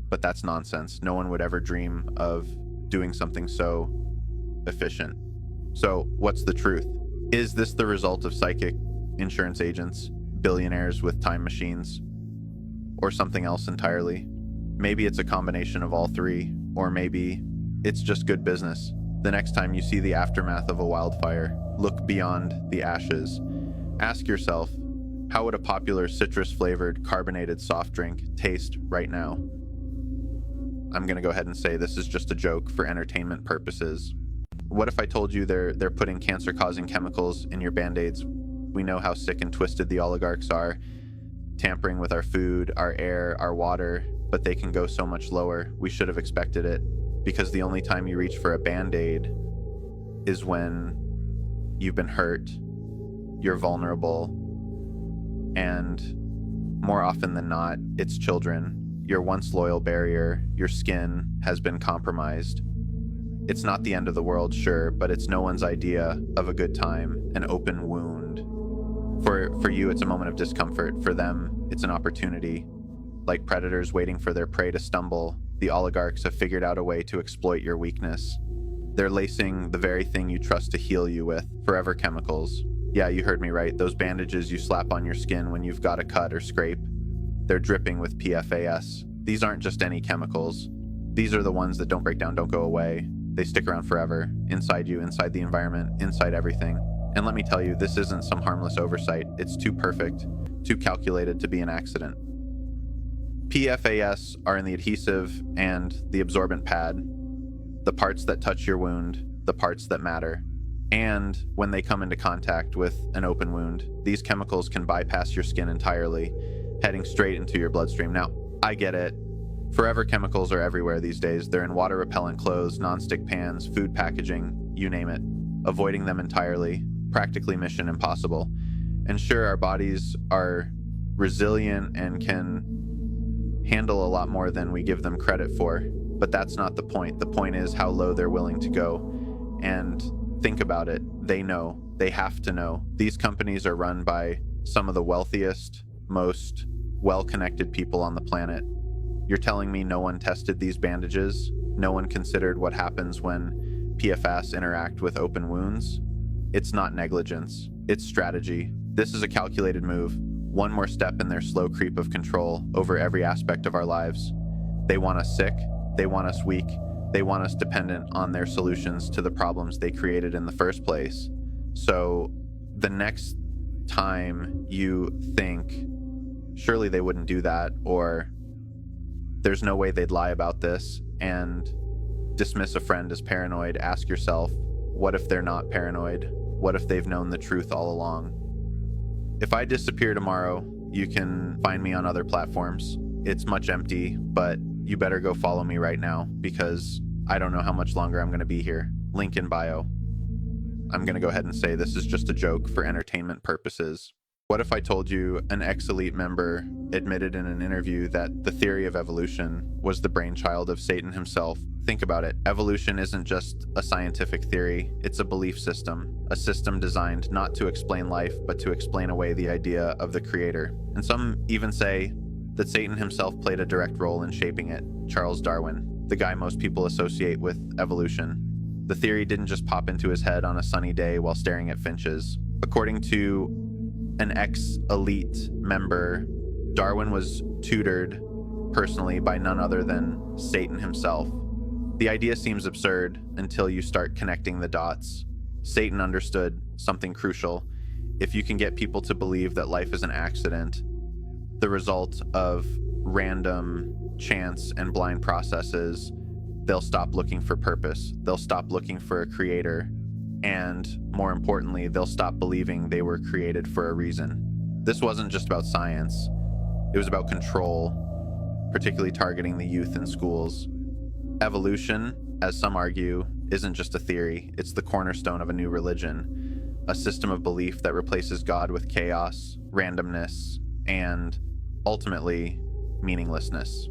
S2: But that's nonsense. No one would ever dream of doing something so efficient. So what's the truth? Is this the result of psychic insurance agents, billionaires with time machines, or something else entirely? Maybe it's a combination of all three, or maybe it's just good business. The next time you see the aftermath of a wildfire, look beyond the ashes. Ask yourself, how would a popular citrus-flavored carbonated soft drink taste right now? I'm gonna go ahead and say this is just a joke for entertainment purposes. What if I told you they're putting cancer-causing chemicals in your Band-Aids? We know how sick and twisted the oligarchs are, tampering with our food, our air, our water, but they can go so much lower. We should have expected it, because the only time you reach for a Band-Aid is when you've been hurt, you're vulnerable, and more often than not, it's children. Your once loyal barrier, your skin, has been compromised. It's not the end of the world, sure, but it's no one's idea of a good time, an open wound. For you, it's a moment of discomfort. For them, it's an opportunity. Like predators waiting for their prey to stumble, the oligarchs have figured out a way to exploit your weakness. They're lacing the very thing you trust to heal you with, forever chemicals. Yeah, you heard me right. Those bandages you slap on your skin when you've got a cut or scrape, they're dripping with PFAS. These aren't just any chemicals. These are the ones that don't break down, don't go away. They stick around forever, inside you, inside the environment, inside everything. And let me tell you, this isn't some harmless oversight. It's too perfect, too calculated to be an accident. PFAS are in the adhesive and the absorbent pad, the parts that touch your wound, the parts that matter. And when they come into contact with an open wound, these chemicals can bypass your skin entirely, heading straight into your bloodstream. Now, I get it. Forever chemicals are everywhere these days. They're in water-repellent clothes, non-stick pans, food packaging, you name it. Avoiding them entirely, practically mission impossible. And sure, our bodies are resilient and can handle a lot more than we give them credit for, but that's not the point. The point is how low they're willing to go. And think about it. They know. They have to know. These companies are run by some of the wealthiest, most well-connected people on the planet. You're telling me no one tested these bandages? No one considered what happens when PFAS interact with open wounds? It's not negligence. It's strategy. This is a calculated move. One more step in their slow creep of control over every aspect of our lives. They want us sick. They want us weak. They want us dependent on their solutions to the problems they created in the first place. So the next time you think, surely they wouldn't do that, or there's no way they'd lie about this, and dismiss a friend as paranoid, ask yourself, what if they're not paranoid? What if they've known the truth all along? If I disappear tomorrow, you can find me on other platforms. It's much empty, but you better go follow me right now, because I don't know how much longer I'm going to be here. Link in bio. I'm going to go ahead and say this is just a joke for entertainment purposes. What if I told you an ex-elite member admitted in an interview that the theory of evolution was the brainchild of Satan himself? Think about it. Evolution isn't just a scientific theory, it's a belief system. A system designed not to explain life, but to explain away the idea of the creator. And some even say that Satan himself played a direct role in shaping it. Charles Darwin, the guy most people associate with evolution. The theory didn't just pop into his head on a sunny day while staring at finches. According to an ex-elite member, Darwin was tutored personally by none other than Satan himself. The idea seems absurd until you start connecting the dots. Satan understood something crucial. If you can get people to believe that life is an accident, the result of random chance and blind processes, they'll stop looking for purpose. They'll stop looking for a creator. And more importantly, they'll stop believing they were created for a reason. This wasn't just about science. It was about control, particularly targeting the youth in schools. Evolution, as some argue, isn't just a theory. It's the cornerstone of a new religion, a system of belief that replaces God with chaos, randomness, and, ultimately, meaninglessness.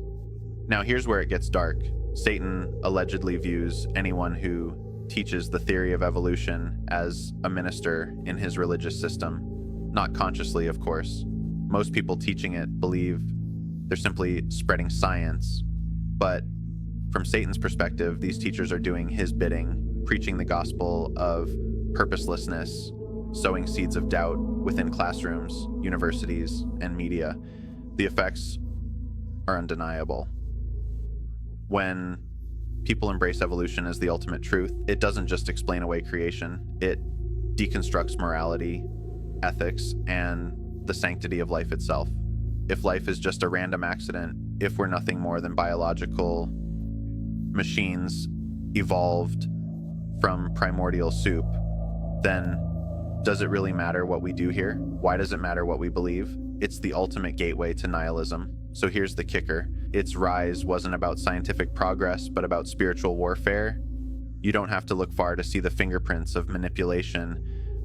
S2: Now, here's where it gets dark. Satan allegedly views anyone who teaches the theory of evolution as a minister in his religious system. Not consciously, of course. Most people teaching it believe they're simply spreading science. But from Satan's perspective, these teachers are doing his bidding, preaching the gospel of purposelessness, sowing seeds of doubt within classrooms, universities, and media. The effects are undeniable. When people embrace evolution as the ultimate truth, it doesn't just explain away creation. It deconstructs morality, ethics, and the sanctity of life itself. If life is just a random accident, if we're nothing more than biological machines evolved from primordial soup, then does it really matter what we do here? Why does it matter what we believe? It's the ultimate gateway to nihilism. So here's the kicker. Its rise wasn't about scientific progress, but about spiritual warfare. You don't have to look far to see the fingerprints of manipulation.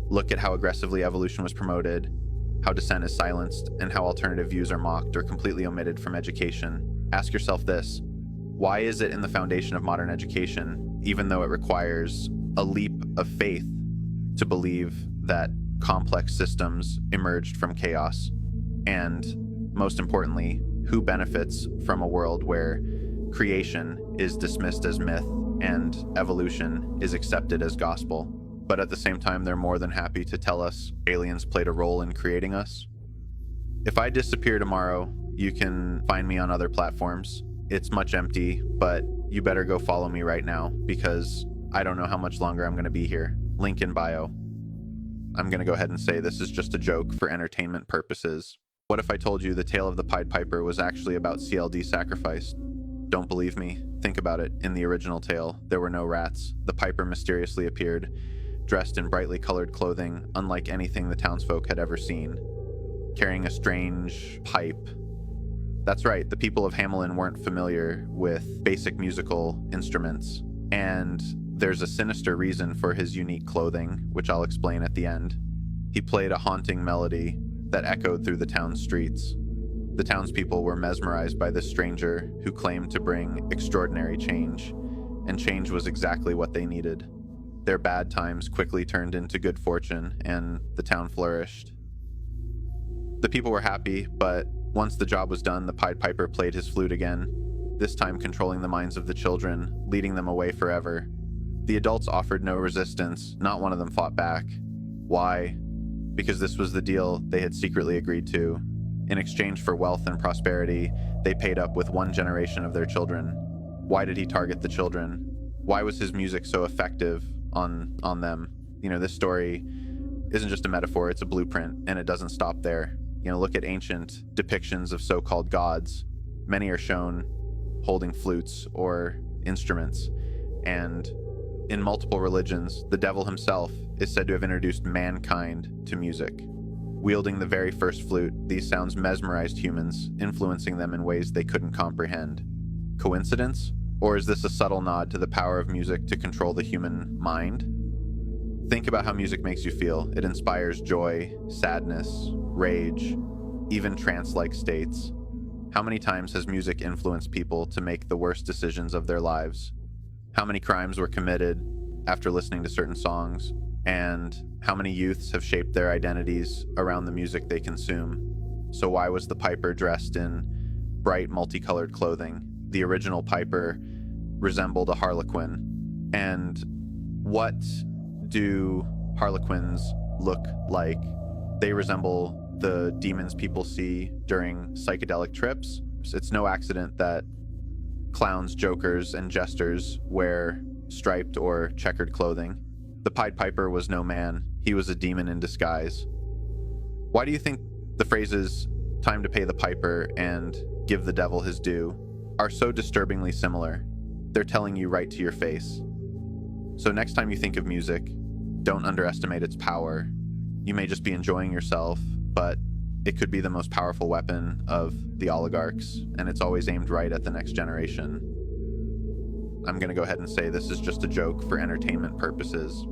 S2: Look at how aggressively evolution was promoted, how dissent is silenced, and how alternative views are mocked or completely omitted from education. Ask yourself this: why is it in the foundation of modern education, even though it requires a leap of faith to believe that complex systems emerged from chaos? And most importantly, who benefits from a world where creation is dismissed as myth and evolution is accepted as gospel? But at the same time, they're more than happy to tell us aliens played a role in creating us. If I disappear tomorrow, you can find me on other platforms. It's much empty, but you better go follow me right now, because I don't know how much longer I'm going to be here. Link in bio. I'm going to go ahead and say this is just a joke for entertainment purposes. What if I told you the tale of the Pied Piper was actually about CLD sacrifice? Don't believe me? Think about it. In the original tale, there were no rats. The piper mysteriously appeared, dressed in brightly colored clothing, unlike anything the townsfolk had ever seen, carrying a strange pipe. That's right, the people of Hamelin weren't familiar with basic musical instruments, and there's a sinister reason for his unique clothing, which I'll explain at the end. He played a haunting melody that echoed through the town streets. The townspeople were mesmerized by this stranger who claimed to bring extraordinary change, and change was exactly what they needed. Their bad times quickly turned into good fortune, and the town flourished. The people were happy, but once the job was done, the Pied Piper played his flute again, this time controlling the minds of the children, leading them away forever. The adults offered no resistance, not one of them fought back. Why? Because this was the deal they had secretly agreed to. In exchange for wealth and prosperity, they paid up with one generation of their children. Why did he target the children? Why was his music so effective on them? This story isn't just a metaphor, it's a blueprint, and it doesn't stop there. Look at ancient depictions of so-called gods. Many are shown holding flutes or instruments, and in multiple religions, the devil himself is said to have introduced mankind to music. Wielding the very first flute, these sounds mesmerized humans, influencing them in ways they couldn't comprehend. Coincidence? Or is this a subtle nod to the power of music to control the human mind? Think about how music makes you feel. It inspires joy, sadness, rage, even trance-like states. How many times has music influenced people to make the worst decisions of their lives? How many crimes were committed after listening to certain songs? And how many youths have shaped their identities around the music they consume? So why was the piper dressed in bright, multicolored clothing? The original piper resembled a harlequin. And what do harlequins look like? They resemble the demons people see during psychedelic trips. It's no accident that clowns, jokers, and jesters wear striped or checkered clothing. The Pied Piper was no man. He was a demon in disguise. Why do you think the phrases "time to pay the piper" and "give the devil his due" are so disturbingly similar? They're telling you right to your face. So next time you think of music, Don't underestimate its power. You may just be enjoying yourself, but it could be the most powerful weapon of the oligarchs, and it's always aimed right at the next generation. I'm going to go ahead and say this is just a joke for entertainment purposes,